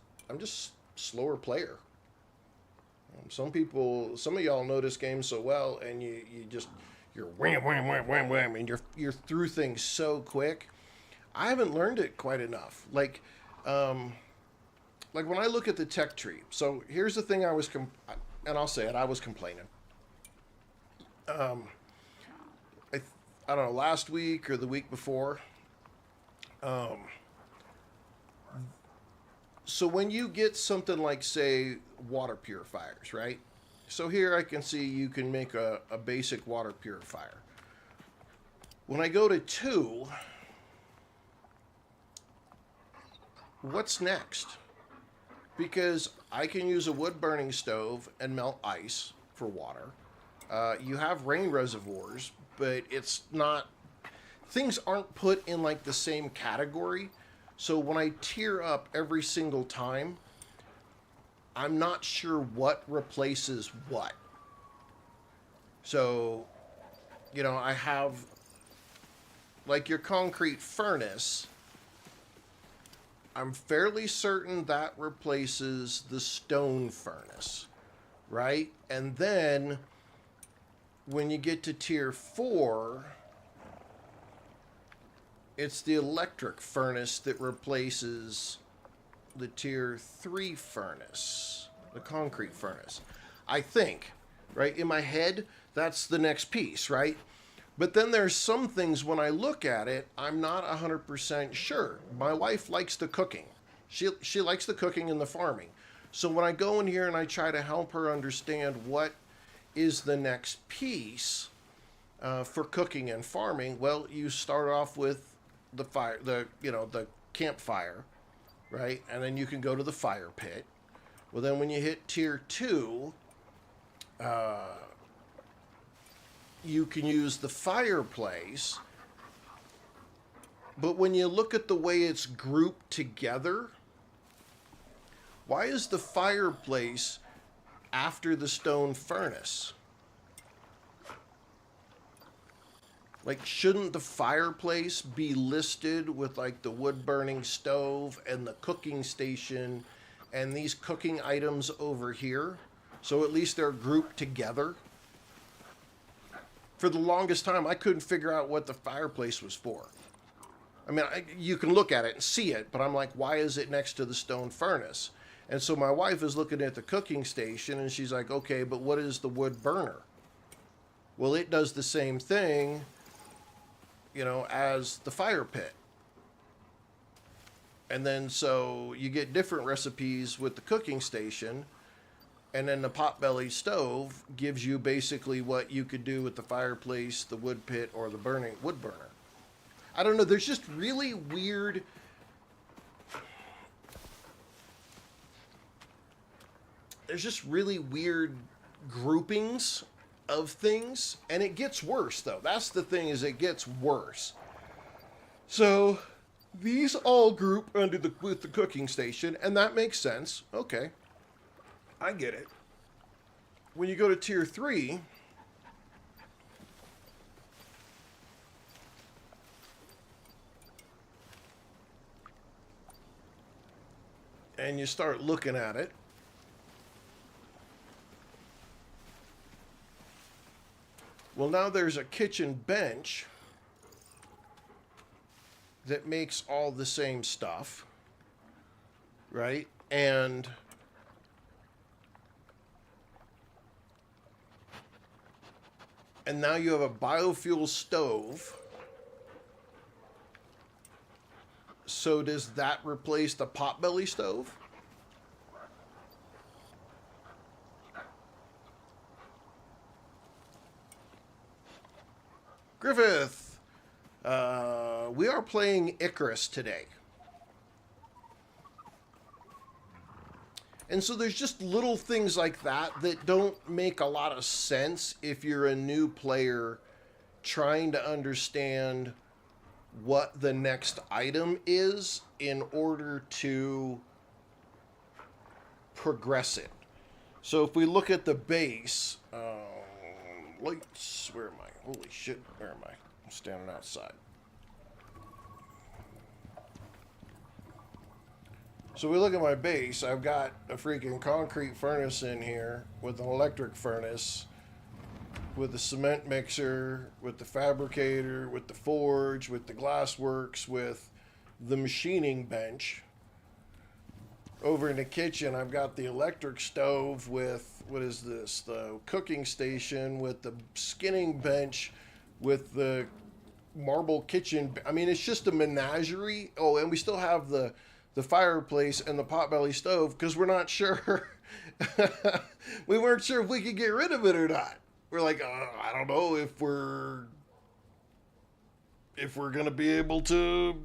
slower player. Some of y'all know this game so well, and you're wham wham wham wham wham, and you're through things so quick. I haven't learned it quite enough. Like when I look at the tech tree. So here's the thing and I'll say it, I was complaining. I don't know, last week or the week before, So when you get something like, say, water purifiers, right? So here I can see you can make a basic water purifier. When I go to 2, what's next? Because I can use a wood burning stove and melt ice for water. You have rain reservoirs, but it's not, things aren't put in like the same category. So when I tier up every single time, I'm not sure what replaces what. So, you know, I have like your concrete furnace. I'm fairly certain that replaces the stone furnace, right? And then when you get to tier 4, it's the electric furnace that replaces the tier 3 furnace, the concrete furnace. I think, right? In my head, that's the next piece, right? But then there's some things when I look at it, I'm not 100% sure. My wife likes the cooking. She likes the cooking and the farming. So when I go in here and I try to help her understand what is the next piece for cooking and farming, well, you start off with the fire, the campfire, right? And then you can go to the fire pit. Well, then when you hit tier 2, you can use the fireplace. But when you look at the way it's grouped together, why is the fireplace after the stone furnace? Like, shouldn't the fireplace be listed with like the wood burning stove and the cooking station and these cooking items over here? So at least they're grouped together. For the longest time, I couldn't figure out what the fireplace was for. I mean, you can look at it and see it, but I'm like, why is it next to the stone furnace? And so my wife is looking at the cooking station and she's like, okay, but what is the wood burner? Well, it does the same thing, you know, as the fire pit. And then so you get different recipes with the cooking station. And then the potbelly stove gives you basically what you could do with the fireplace, the wood pit, or the wood burner. I don't know. There's just really weird. There's just really weird groupings of things, and it gets worse though. That's the thing, is it gets worse. So these all group under with the cooking station, and that makes sense. Okay. I get it. When you go to tier 3, and you start looking at it, well, now there's a kitchen bench that makes all the same stuff, right? And now you have a biofuel stove. So does that replace the potbelly stove? Griffith, we are playing Icarus today. And so there's just little things like that that don't make a lot of sense if you're a new player trying to understand what the next item is in order to progress it. So if we look at the base, lights, where am I? Holy shit, where am I? I'm standing outside. So we look at my base, I've got a freaking concrete furnace in here with an electric furnace, with the cement mixer, with the fabricator, with the forge, with the glassworks, with the machining bench. Over in the kitchen, I've got the electric stove with, what is this, the cooking station, with the skinning bench, with the marble kitchen. I mean, it's just a menagerie. Oh, and we still have the the fireplace and the potbelly stove because we're not sure. We weren't sure if we could get rid of it or not. We're like, I don't know if we're gonna be able to,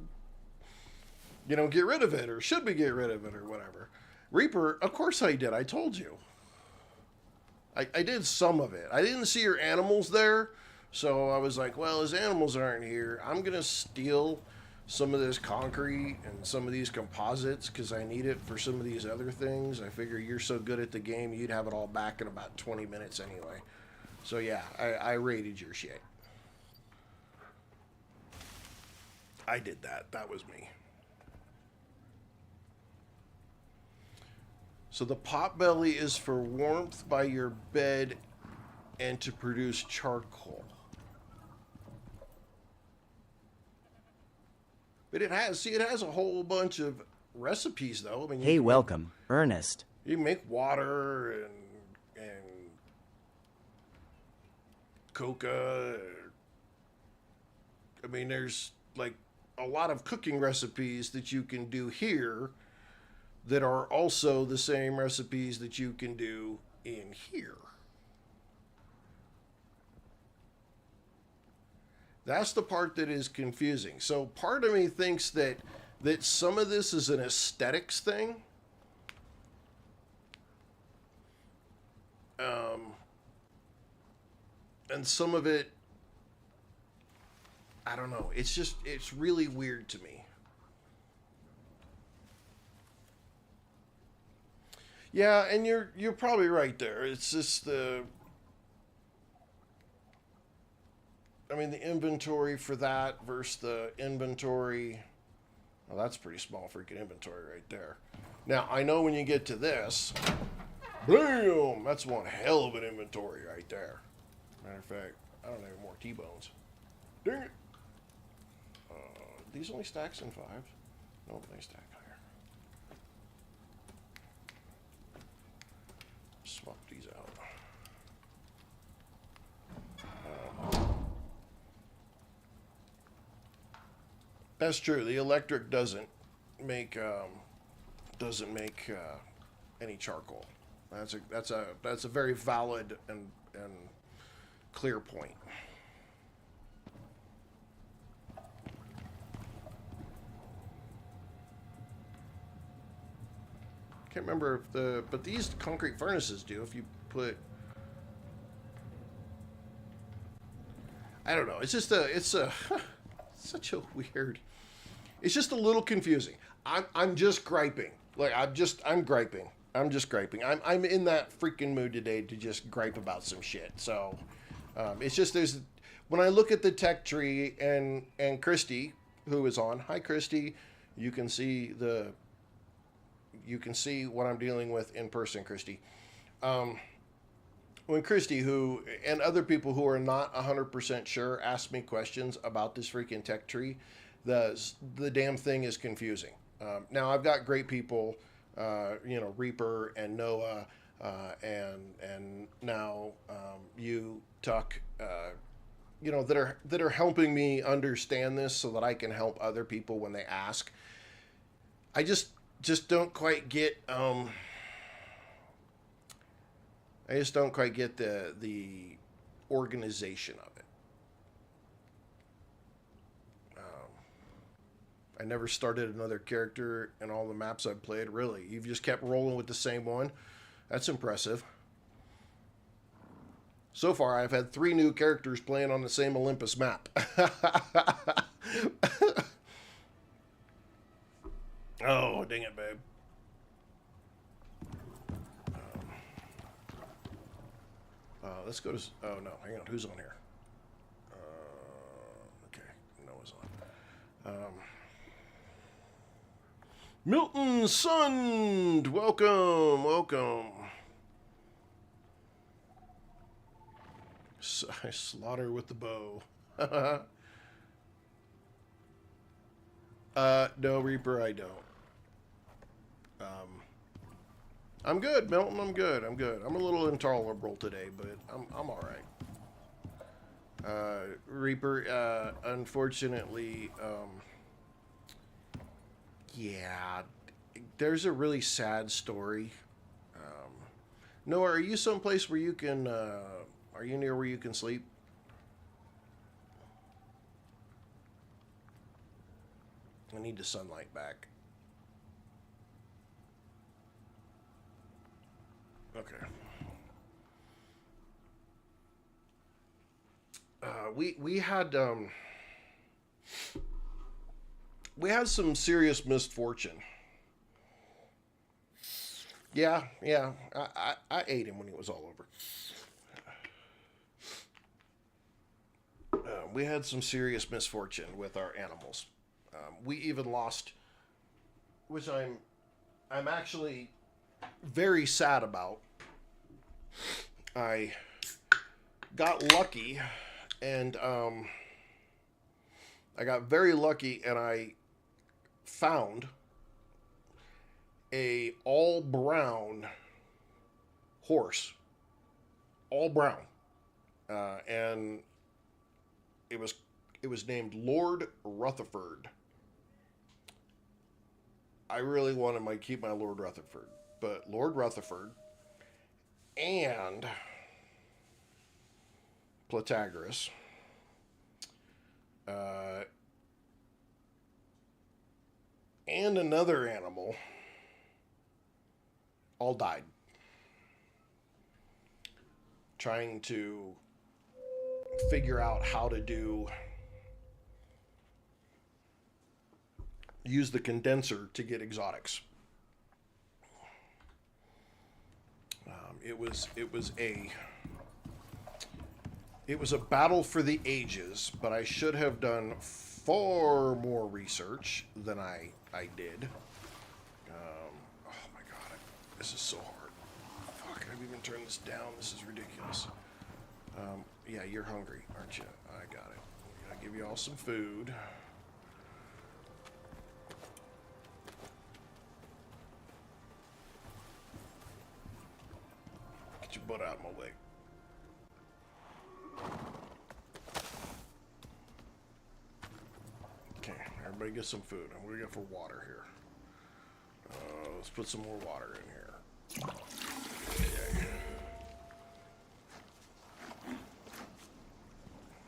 get rid of it, or should we get rid of it, or whatever. Reaper, of course I did. I told you. I did some of it. I didn't see your animals there, so I was like, well, his animals aren't here. I'm gonna steal some of this concrete and some of these composites because I need it for some of these other things. I figure you're so good at the game, you'd have it all back in about 20 minutes anyway. So yeah, I raided your shit. I did that. That was me. So the potbelly is for warmth by your bed and to produce charcoal. But it has a whole bunch of recipes though. I mean, Hey, welcome, Ernest. You can make water and coca. I mean, there's like a lot of cooking recipes that you can do here that are also the same recipes that you can do in here. That's the part that is confusing. So part of me thinks that some of this is an aesthetics thing. And some of it, I don't know. It's really weird to me. Yeah, and you're probably right there. It's just the inventory for that versus the inventory. Well, that's pretty small freaking inventory right there. Now, I know when you get to this, boom, that's one hell of an inventory right there. Matter of fact, I don't have any more T-bones. Dang it. These only stacks in 5. Nope, they stack higher. Swap these out. That's true. The electric doesn't make any charcoal. That's a very valid and clear point. Can't remember but these concrete furnaces do if you put. I don't know. It's such a weird. It's just a little confusing. I'm just griping. Like I'm griping. I'm just griping. I'm in that freaking mood today to just gripe about some shit. So it's just when I look at the tech tree and Christy, who is on. Hi Christy, you can see what I'm dealing with in person, Christy. When Christy, who and other people who are not 100% sure, ask me questions about this freaking tech tree, the damn thing is confusing. Now I've got great people, Reaper and Noah, and now you, Tuck, that are helping me understand this so that I can help other people when they ask. I just don't quite get the organization of it. I never started another character in all the maps I've played. Really, you've just kept rolling with the same one. That's impressive. So far, I've had 3 new characters playing on the same Olympus map. Oh, dang it, babe. Let's go to... Oh, no. Hang on. Who's on here? Okay. Noah's on. Milton Sund! Welcome. Welcome. I slaughter with the bow. No, Reaper, I don't. I'm good, Milton. I'm good. I'm a little intolerable today, but I'm all right. Reaper, unfortunately, yeah, there's a really sad story. Noah, are you someplace where you can? Are you near where you can sleep? I need the sunlight back. Okay. We had some serious misfortune. Yeah, yeah. I ate him when he was all over. We had some serious misfortune with our animals. We even lost, which I'm actually very sad about. I got lucky, and I got very lucky, and I found a all brown horse, all brown, and it was named Lord Rutherford. I really wanted to keep my Lord Rutherford, but Lord Rutherford and Protagoras, and another animal all died trying to figure out how to use the condenser to get exotics. It was a battle for the ages, but I should have done far more research than I did. Oh my god, this is so hard. Fuck, I've even turned this down. This is ridiculous. Yeah, you're hungry, aren't you? I got it. I'm gonna give you all some food. Get your butt out of my way. Okay, everybody get some food. What do we got for water here? Let's put some more water in here. Okay.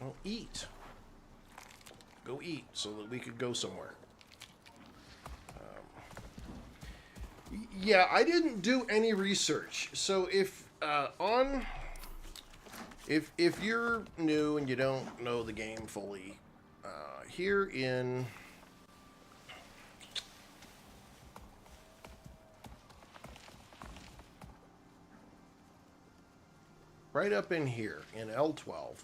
Well, eat. Go eat so that we could go somewhere. Yeah, I didn't do any research. So if if you're new and you don't know the game fully, here in right up in here in L12,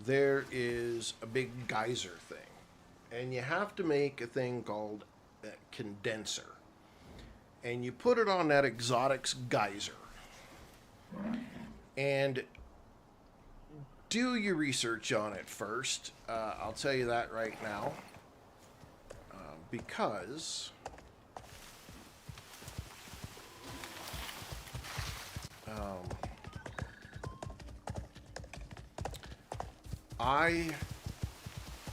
there is a big geyser thing, and you have to make a thing called a condenser, and you put it on that exotics geyser, and do your research on it first. I'll tell you that right now, because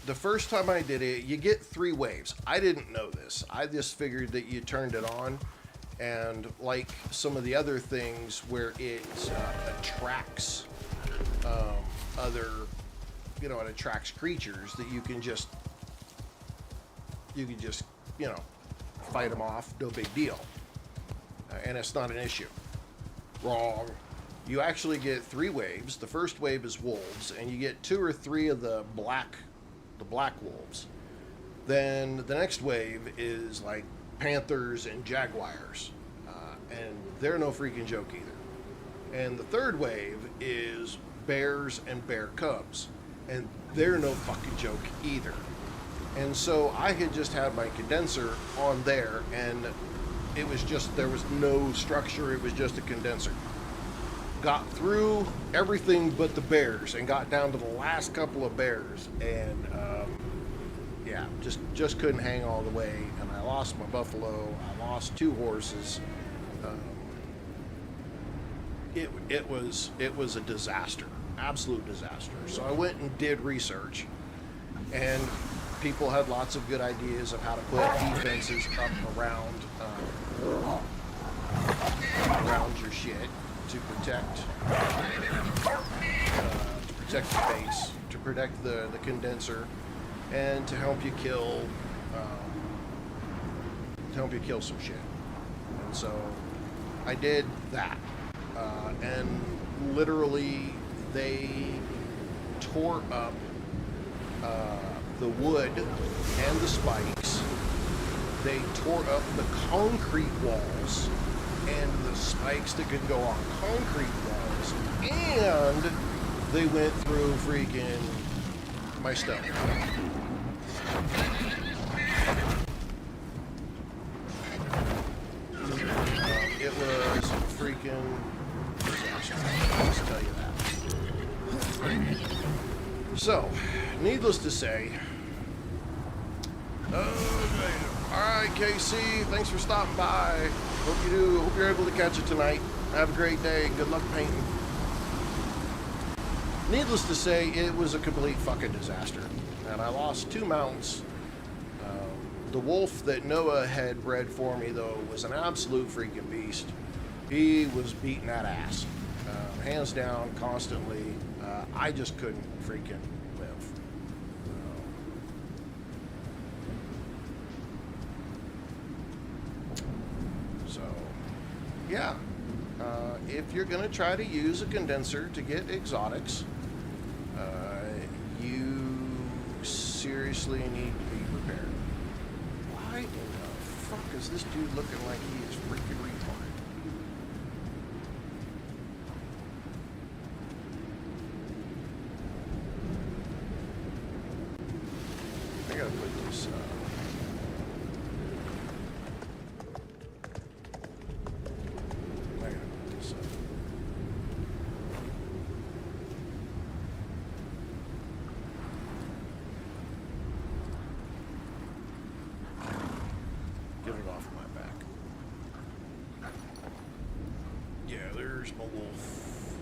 the first time I did it, you get 3 waves. I didn't know this. I just figured that you turned it on, and like some of the other things where it attracts other, it attracts creatures that you can just, fight them off, no big deal. And it's not an issue. Wrong. You actually get 3 waves. The first wave is wolves, and you get 2 or 3 of the black wolves. Then the next wave is like panthers and jaguars, and they're no freaking joke either. And the third wave is bears and bear cubs, and they're no fucking joke either. And so I had just had my condenser on there, and it was just, there was no structure, it was just a condenser. Got through everything but the bears and got down to the last couple of bears, and yeah, just couldn't hang all the way, and I lost my buffalo, I lost 2 horses. It was a disaster, absolute disaster. So I went and did research, and people had lots of good ideas of how to put defenses up around protect the condenser and to help you kill some shit. And so I did that, and literally they tore up the wood and the spikes. They tore up the concrete walls and the spikes that could go on concrete walls, and they went through freaking my stuff. It was freaking disaster. I'll just tell you that. So, needless to say, alright, KC, thanks for stopping by. Hope you're able to catch it tonight. Have a great day. Good luck painting. Needless to say, it was a complete fucking disaster. And I lost 2 mounts. The wolf that Noah had bred for me, though, was an absolute freaking beast. He was beating that ass. Hands down, constantly. I just couldn't freaking live. So, yeah. If you're going to try to use a condenser to get exotics, you seriously need to be prepared. Why in the fuck is this dude looking like he is freaking retarded? I gotta put this, I gotta put this up. Get it off my back. Yeah, there's my wolf.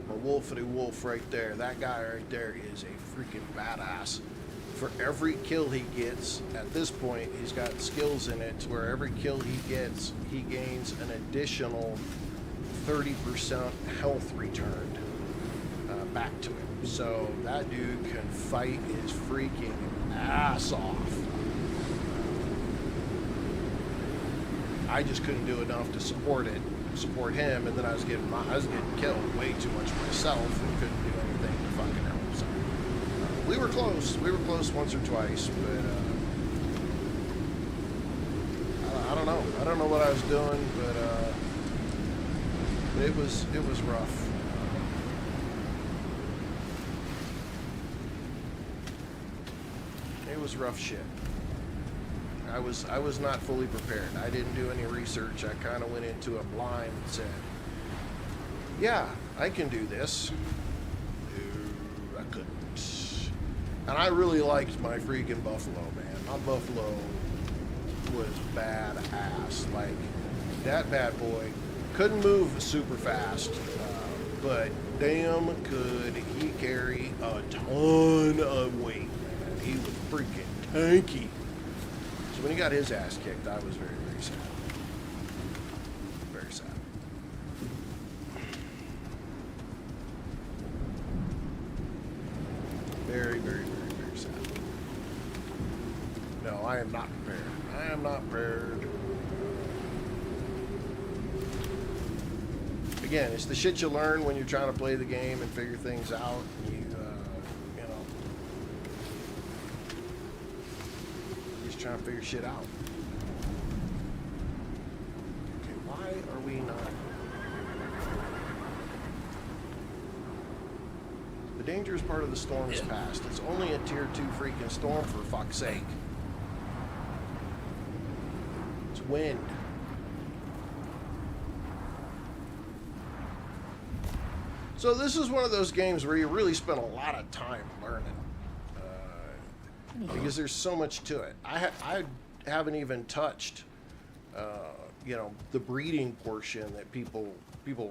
My wolfity wolf right there. That guy right there is a freaking badass. For every kill he gets, at this point, he's got skills in it where every kill he gets, he gains an additional 30% health returned back to him. So that dude can fight his freaking ass off. I just couldn't do enough to support him, and then I was getting killed way too much myself and couldn't do anything to fucking help. So we were close. We were close once or twice, but I don't know. I don't know what I was doing, but it was rough. It was rough shit. I was not fully prepared. I didn't do any research. I kind of went into it blind and said, yeah, I can do this. No, I couldn't. And I really liked my freaking buffalo, man. My buffalo was badass. Like, that bad boy couldn't move super fast, but damn could he carry a ton of weight, man. He was freaking tanky. So when he got his ass kicked, I was very, very sad. Very sad. Very, very, very, very sad. No, I am not prepared. I am not prepared. Again, it's the shit you learn when you're trying to play the game and figure things out. You know, just trying to figure shit out. Okay, why are we not? The dangerous part of the storm is past. It's only a tier 2 freaking storm, for fuck's sake. It's wind. So this is one of those games where you really spend a lot of time learning, because there's so much to it. I haven't even touched, you know, the breeding portion that people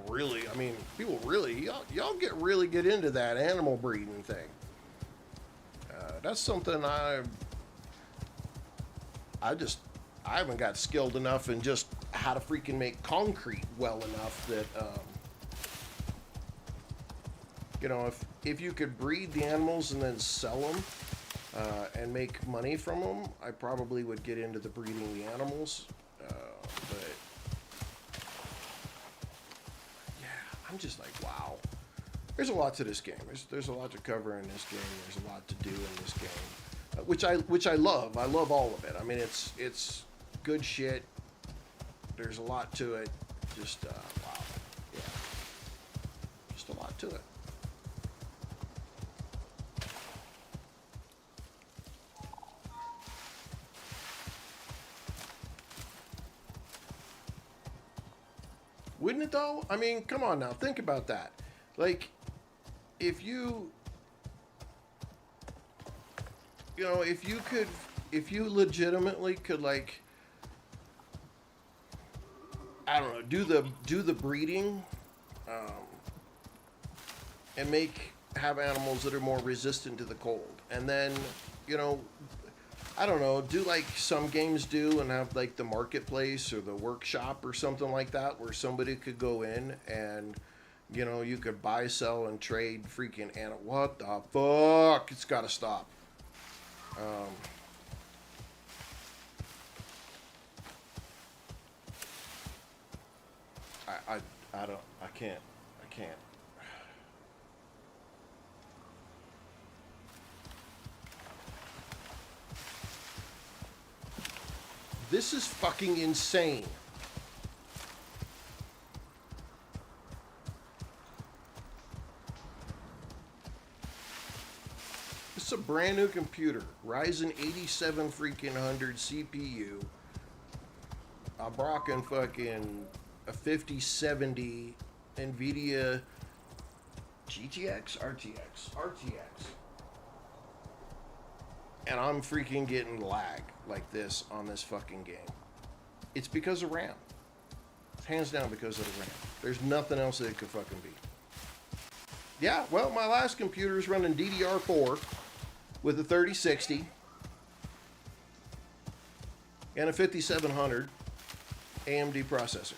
really, I mean, people really, y'all get into that animal breeding thing. That's something I haven't got skilled enough in just how to freaking make concrete well enough that, You know, if you could breed the animals and then sell them and make money from them, I probably would get into the breeding the animals. But yeah, I'm just like, wow. There's a lot to this game. There's a lot to cover in this game. There's a lot to do in this game, which I love. I love all of it. I mean, it's good shit. There's a lot to it. Just wow, yeah, just a lot to it. Wouldn't it though? I mean, come on now, think about that. Like, if you know, if you legitimately could, like, I don't know, do the breeding, and have animals that are more resistant to the cold, and then, you know, I don't know, do like some games do and have like the marketplace or the workshop or something like that where somebody could go in and, you know, you could buy, sell, and trade freaking animals. What the fuck? It's got to stop. I don't, I can't. This is fucking insane. This is a brand new computer. Ryzen 87 freaking 100 CPU. I'm rocking fucking a 5070 NVIDIA GTX? RTX. And I'm freaking getting lag like this on this fucking game. It's because of RAM. It's hands down because of the RAM. There's nothing else that it could fucking be. Yeah, well, my last computer is running DDR4 with a 3060 and a 5700 AMD processor.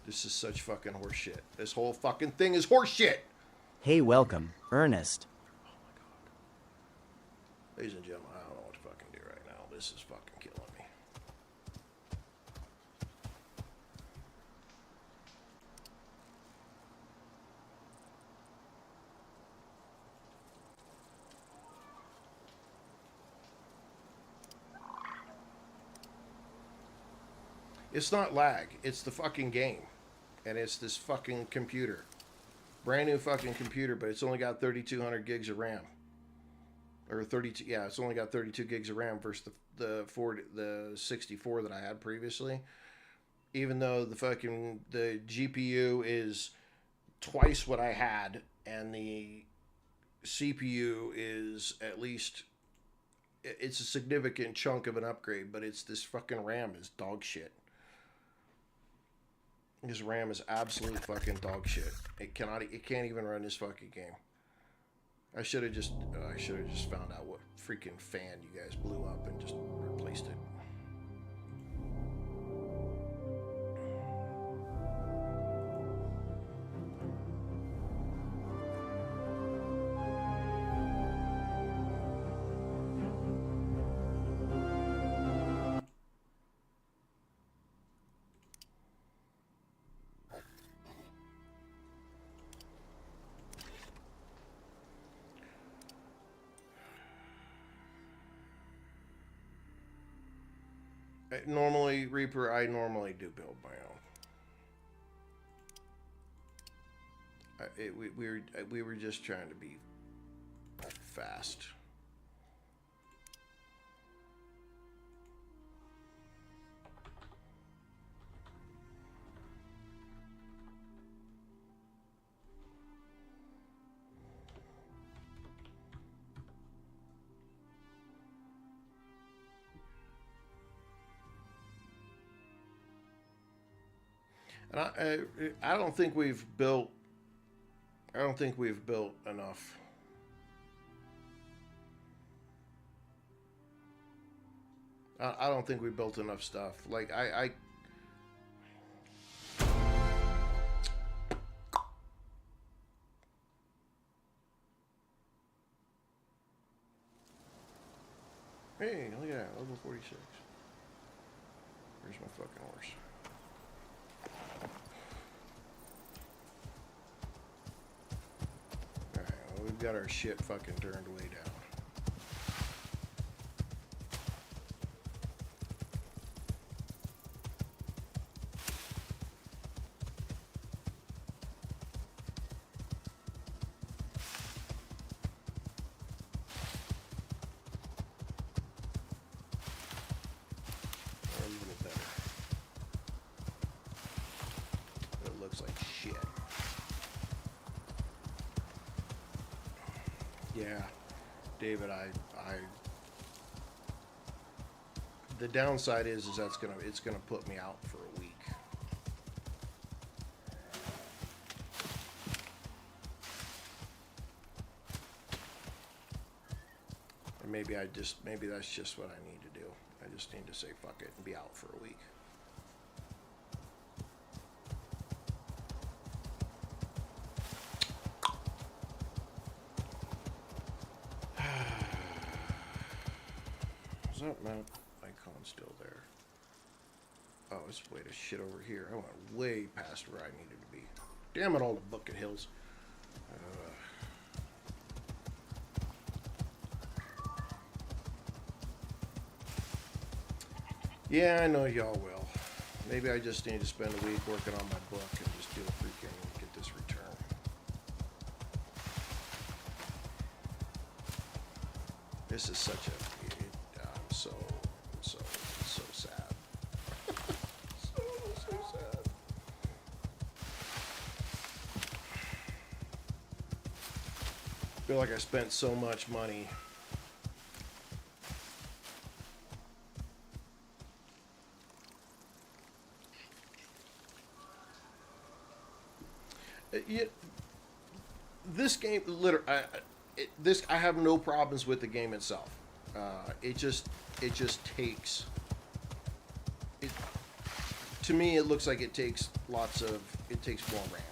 This is such fucking horseshit. This whole fucking thing is horseshit. Hey, welcome, Ernest. Oh my god. Ladies and gentlemen, I don't know what to fucking do right now. This is fucking killing me. It's not lag. It's the fucking game. And it's this fucking computer. Brand new fucking computer, but it's only got 3200 gigs of RAM. Or 32, yeah, it's only got 32 gigs of RAM versus the 64 that I had previously. Even though the GPU is twice what I had, and the CPU is at least, it's a significant chunk of an upgrade, but it's this fucking RAM is dog shit. This RAM is absolute fucking dog shit. It can't even run this fucking game. I should have just found out what freaking fan you guys blew up and just replaced it. Normally, Reaper, I normally do build my own. We were just trying to be fast. And I don't think we've built. I don't think we've built enough. I don't think we built enough stuff. Like hey, look at that, level 46. Where's my fucking horse? Alright, well, we've got our shit fucking turned way down. Yeah, David, the downside is it's gonna put me out for a week. And maybe that's just what I need to do. I just need to say fuck it and be out for a week. Is that map icon still there? Oh, it's way to shit over here. I went way past where I needed to be. Damn it, all the bucket hills. Yeah, I know y'all will. Maybe I just need to spend a week working on my book and just do a freaking get this return. This is such a so sad. so sad. I feel like I spent so much money. This game, literally, I have no problems with the game itself. It just takes. To me, it looks like it takes more RAM.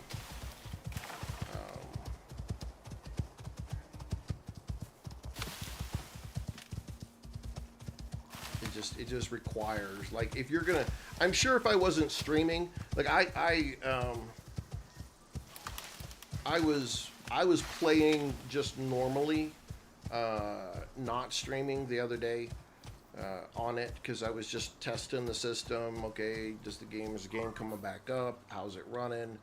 It just requires, like, if you're gonna. I'm sure if I wasn't streaming, like I was playing just normally, not streaming the other day on it because I was just testing the system. Okay, is the game coming back up? How's it running?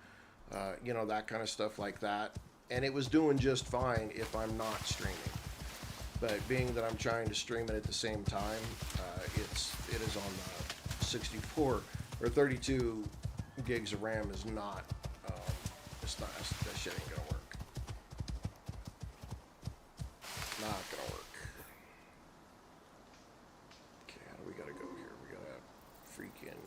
That kind of stuff like that. And it was doing just fine if I'm not streaming. But being that I'm trying to stream it at the same time, it is on 64 or 32 gigs of RAM is not. That shit ain't gonna work. Not gonna work. Okay, how do we gotta go here? We gotta freaking.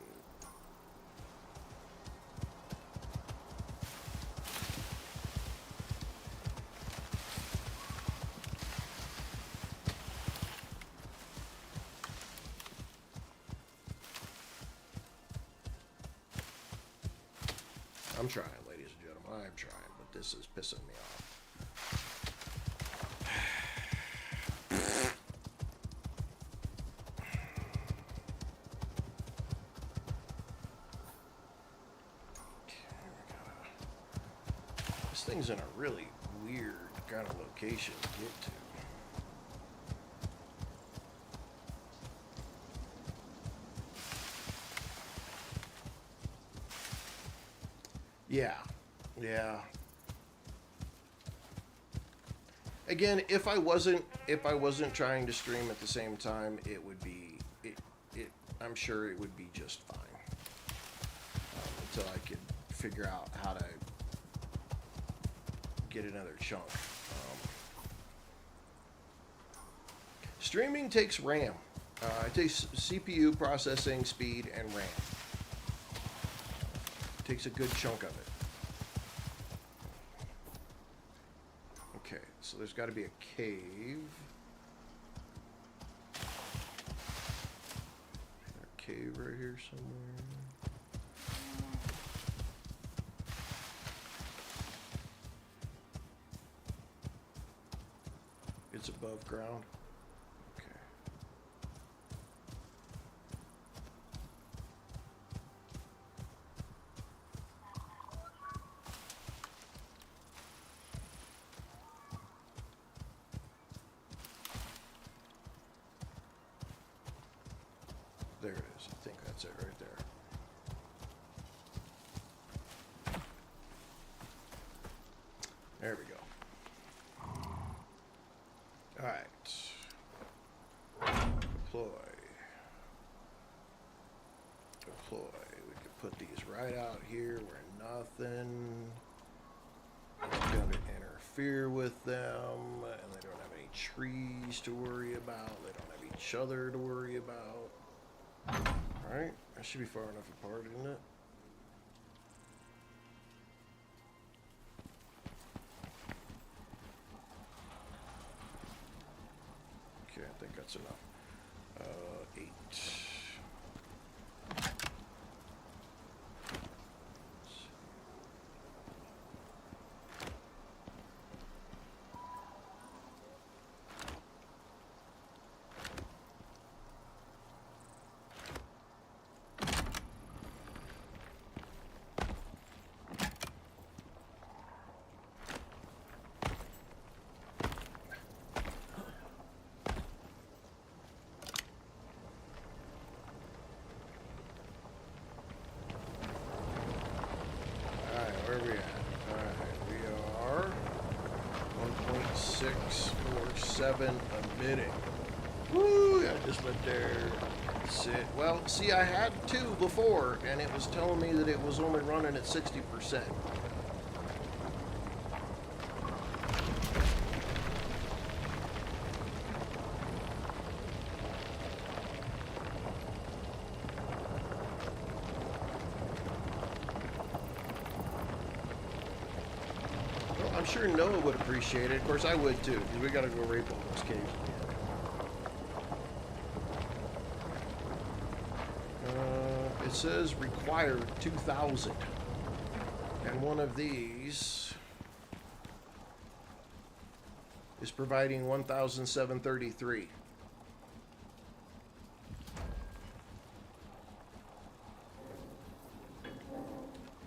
I'm trying, ladies and gentlemen. I'm trying, but this is pissing me off. This thing's in a really weird kind of location to get to. Yeah. Again, if I wasn't trying to stream at the same time, it would be I'm sure it would be just fine. Until I could figure out how to get another chunk. Streaming takes RAM. It takes CPU processing speed and RAM. Takes a good chunk of it. Okay, so there's got to be a cave. A cave right here somewhere. It's above ground. Okay. There it is. I think that's it right there. There we go. All right. Deploy. Deploy. We could put these right out here where nothing is going to interfere with them, and they don't have any trees to worry about. They don't have each other to worry about. Alright, that should be far enough apart, isn't it? Okay, I think that's enough. 8. Where are we at? Alright, we are 1.647 a minute. Woo! I just went there. Sit. Well, see, I had 2 before, and it was telling me that it was only running at 60%. I'm sure Noah would appreciate it. Of course, I would too, because we gotta go rape all those caves again. It says required 2,000. And one of these is providing 1,733.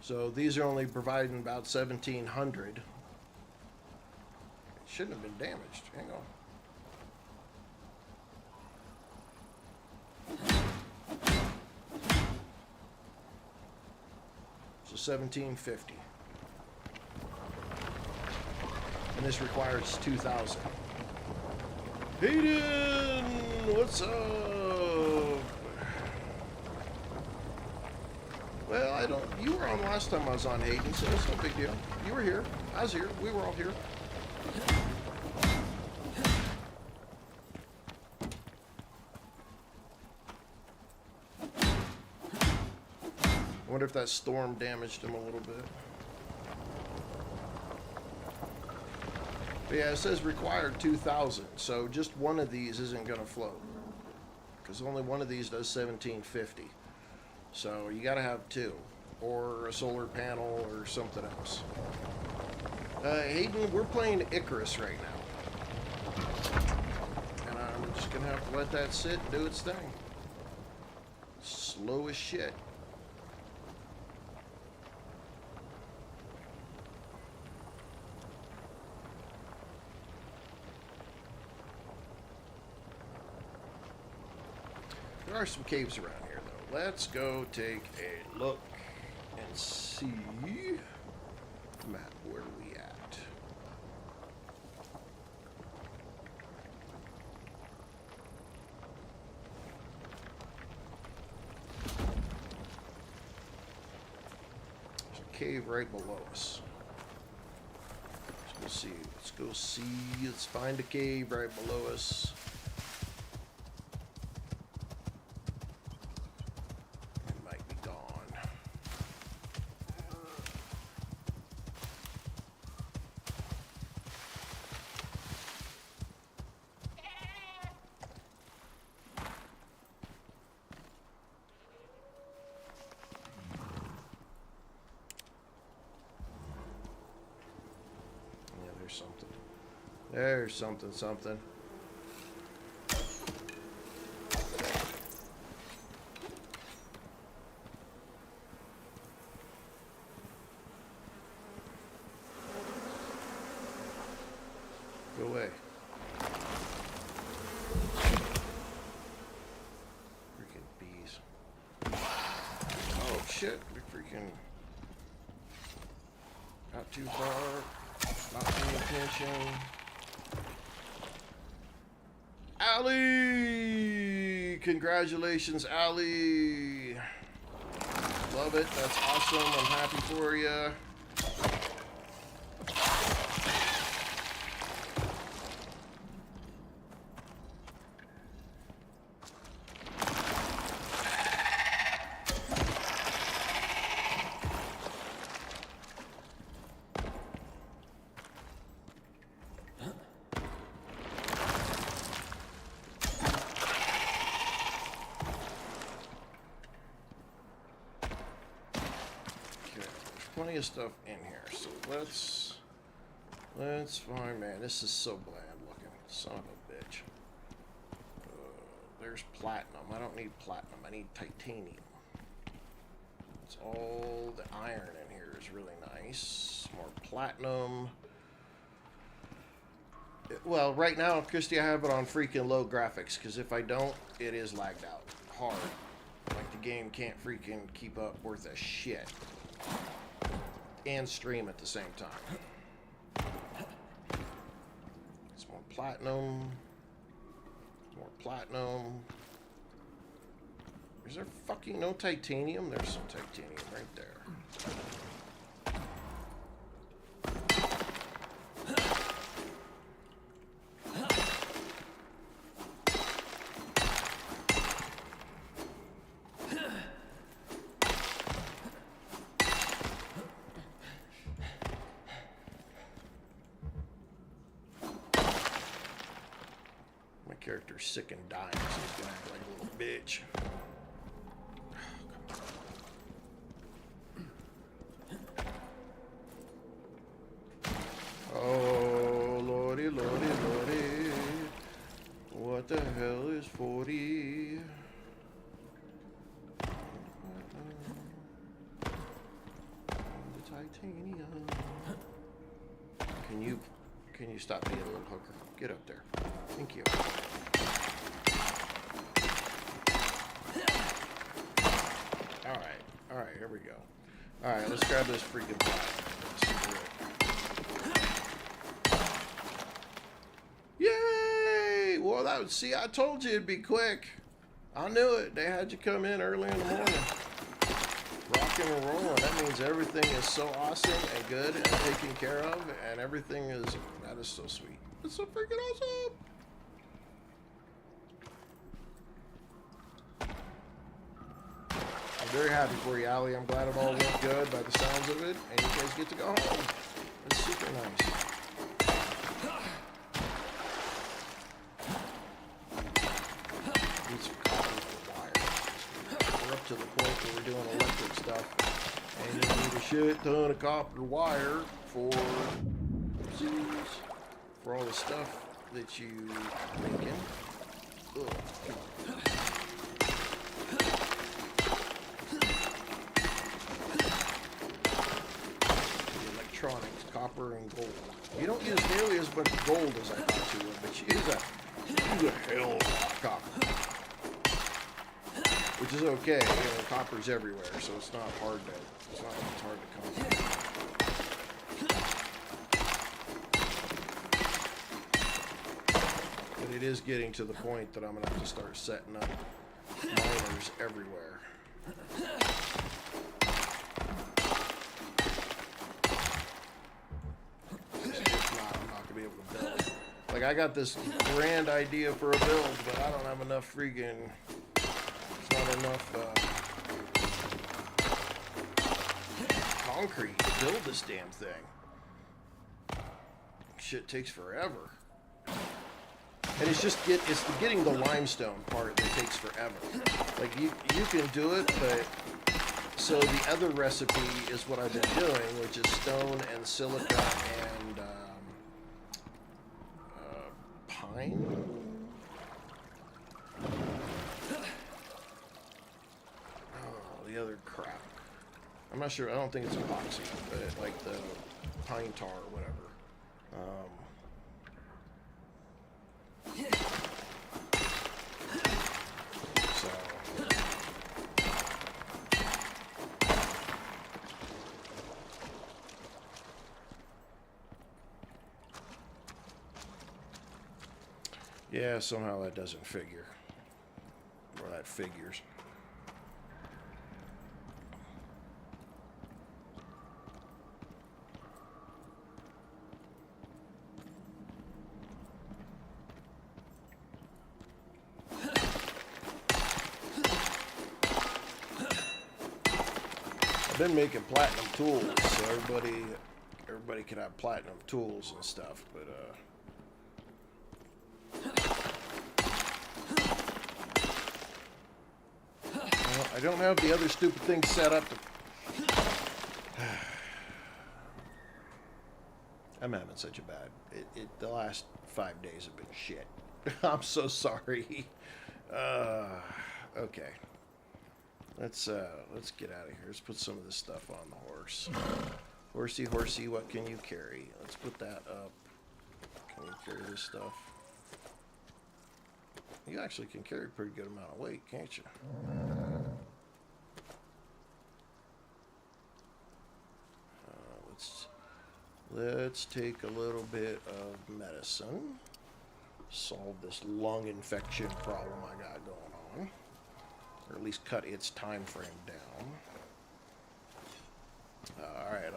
So these are only providing about 1,700. Shouldn't have been damaged. Hang on. So 1,750. And this requires 2,000. Hayden! What's up? Well, I don't... You were on last time I was on, Hayden, so it's no big deal. You were here. I was here. We were all here. I wonder if that storm damaged him a little bit. But yeah, it says required 2,000, so just one of these isn't going to float. Because only one of these does 1,750. So you got to have 2. Or a solar panel or something else. Hayden, we're playing Icarus right now. And I'm just going to have to let that sit and do its thing. Slow as shit. There are some caves around here, though. Let's go take a look and see. Map, where are we at? There's a cave right below us. Let's go see. Let's go see. Let's find a cave right below us. something. There's something, something. Go away. Freaking bees. Oh shit, we freaking got too far. Not paying attention. Allie! Congratulations, Allie! Love it. That's awesome. I'm happy for you. Plenty of stuff in here, so let's find. Man, this is so bland looking, son of a bitch. There's platinum. I don't need platinum. I need titanium. It's all the iron in here is really nice. More platinum. Well, right now, Christy, I have it on freaking low graphics because if I don't, it is lagged out hard. Like the game can't freaking keep up worth a shit. And stream at the same time. It's more platinum. More platinum. Is there fucking no titanium? There's some titanium right there. Character's sick and dying, so he's gonna act like a little bitch. Oh, lordy, lordy, lordy. What the hell is 40? The titanium. Can you stop being a little hooker? Get up there. Thank you. Alright, here we go. Alright, let's grab this freaking black. Yay! Well, that would, see, I told you it'd be quick. I knew it. They had you come in early in the morning. Rocking and rolling. That means everything is so awesome and good and taken care of, and everything is, that is so sweet. It's so freaking awesome! I'm very happy for you, Allie. I'm glad it all went good by the sounds of it, and you guys get to go home. That's super nice. Need some copper for wire. We're up to the point where we're doing electric stuff, and you need a shit ton of copper wire for all the stuff that you making. Ugh. Electronics, copper and gold. You don't use nearly as much gold as I thought you would, but you use a hell of a lot of copper. Which is okay, you know, copper's everywhere, so it's not hard to come by. But it is getting to the point that I'm gonna have to start setting up miners everywhere. Like, I got this grand idea for a build, but I don't have enough freaking... There's not enough concrete to build this damn thing. Shit takes forever. And it's just it's the getting the limestone part that takes forever. Like, you can do it, but... So the other recipe is what I've been doing, which is stone and silica and... fine. Oh, the other crap. I'm not sure. I don't think it's epoxy, but like the pine tar or whatever. So yeah, somehow that doesn't figure. Or that figures. I've been making platinum tools, so everybody can have platinum tools and stuff, but well, I don't have the other stupid thing set up. I'm having such a bad. The last 5 days have been shit. I'm so sorry. Okay. Let's get out of here. Let's put some of this stuff on the horse. Horsey, horsey, what can you carry? Let's put that up. Can you carry this stuff? You actually can carry a pretty good amount of weight, can't you? Let's take a little bit of medicine. Solve this lung infection problem I got going on. Or at least cut its time frame down. Alright.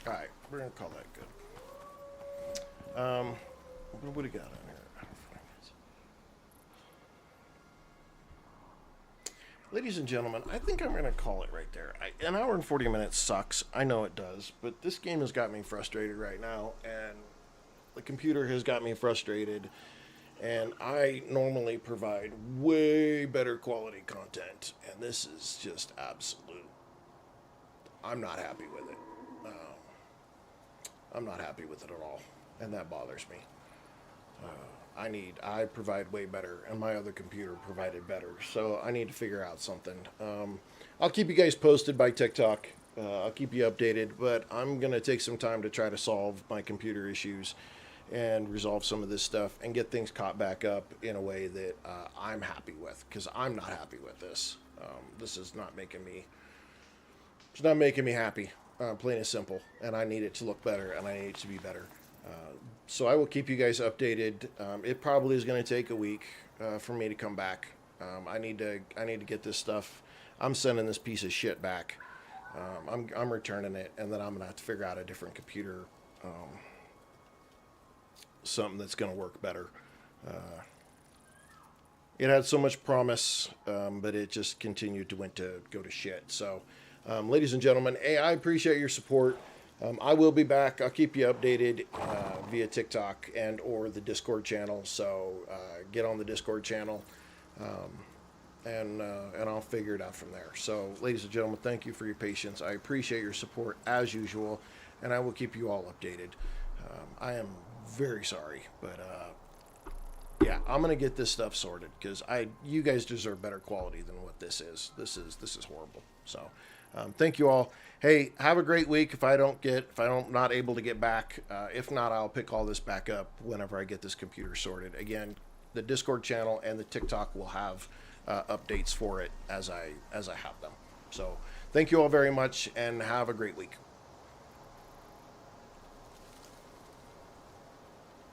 Alright, we're gonna call that good. What do we got on here? Ladies and gentlemen, I think I'm going to call it right there. An hour and 40 minutes sucks. I know it does. But this game has got me frustrated right now. And the computer has got me frustrated. And I normally provide way better quality content. And this is just absolute. I'm not happy with it. I'm not happy with it at all. And that bothers me. I provide way better, and my other computer provided better, so I need to figure out something. I'll keep you guys posted by TikTok. I'll keep you updated, but I'm going to take some time to try to solve my computer issues and resolve some of this stuff and get things caught back up in a way that I'm happy with, because I'm not happy with this. This is not making me, it's not making me happy, plain and simple, and I need it to look better, and I need it to be better. So I will keep you guys updated. It probably is going to take a week for me to come back. I need to get this stuff. I'm sending this piece of shit back. I'm returning it, and then I'm going to have to figure out a different computer, something that's going to work better. It had so much promise, but it just continued to go to shit. So, ladies and gentlemen, hey, I appreciate your support. I will be back. I'll keep you updated via TikTok and or the Discord channel. So get on the Discord channel, and I'll figure it out from there. So, ladies and gentlemen, thank you for your patience. I appreciate your support as usual, and I will keep you all updated. I am very sorry, but yeah, I'm gonna get this stuff sorted because you guys deserve better quality than what this is. This is horrible. So. Thank you all. Hey, have a great week. If I'm not able to get back, if not, I'll pick all this back up whenever I get this computer sorted. Again, the Discord channel and the TikTok will have updates for it as I have them. So, thank you all very much, and have a great week.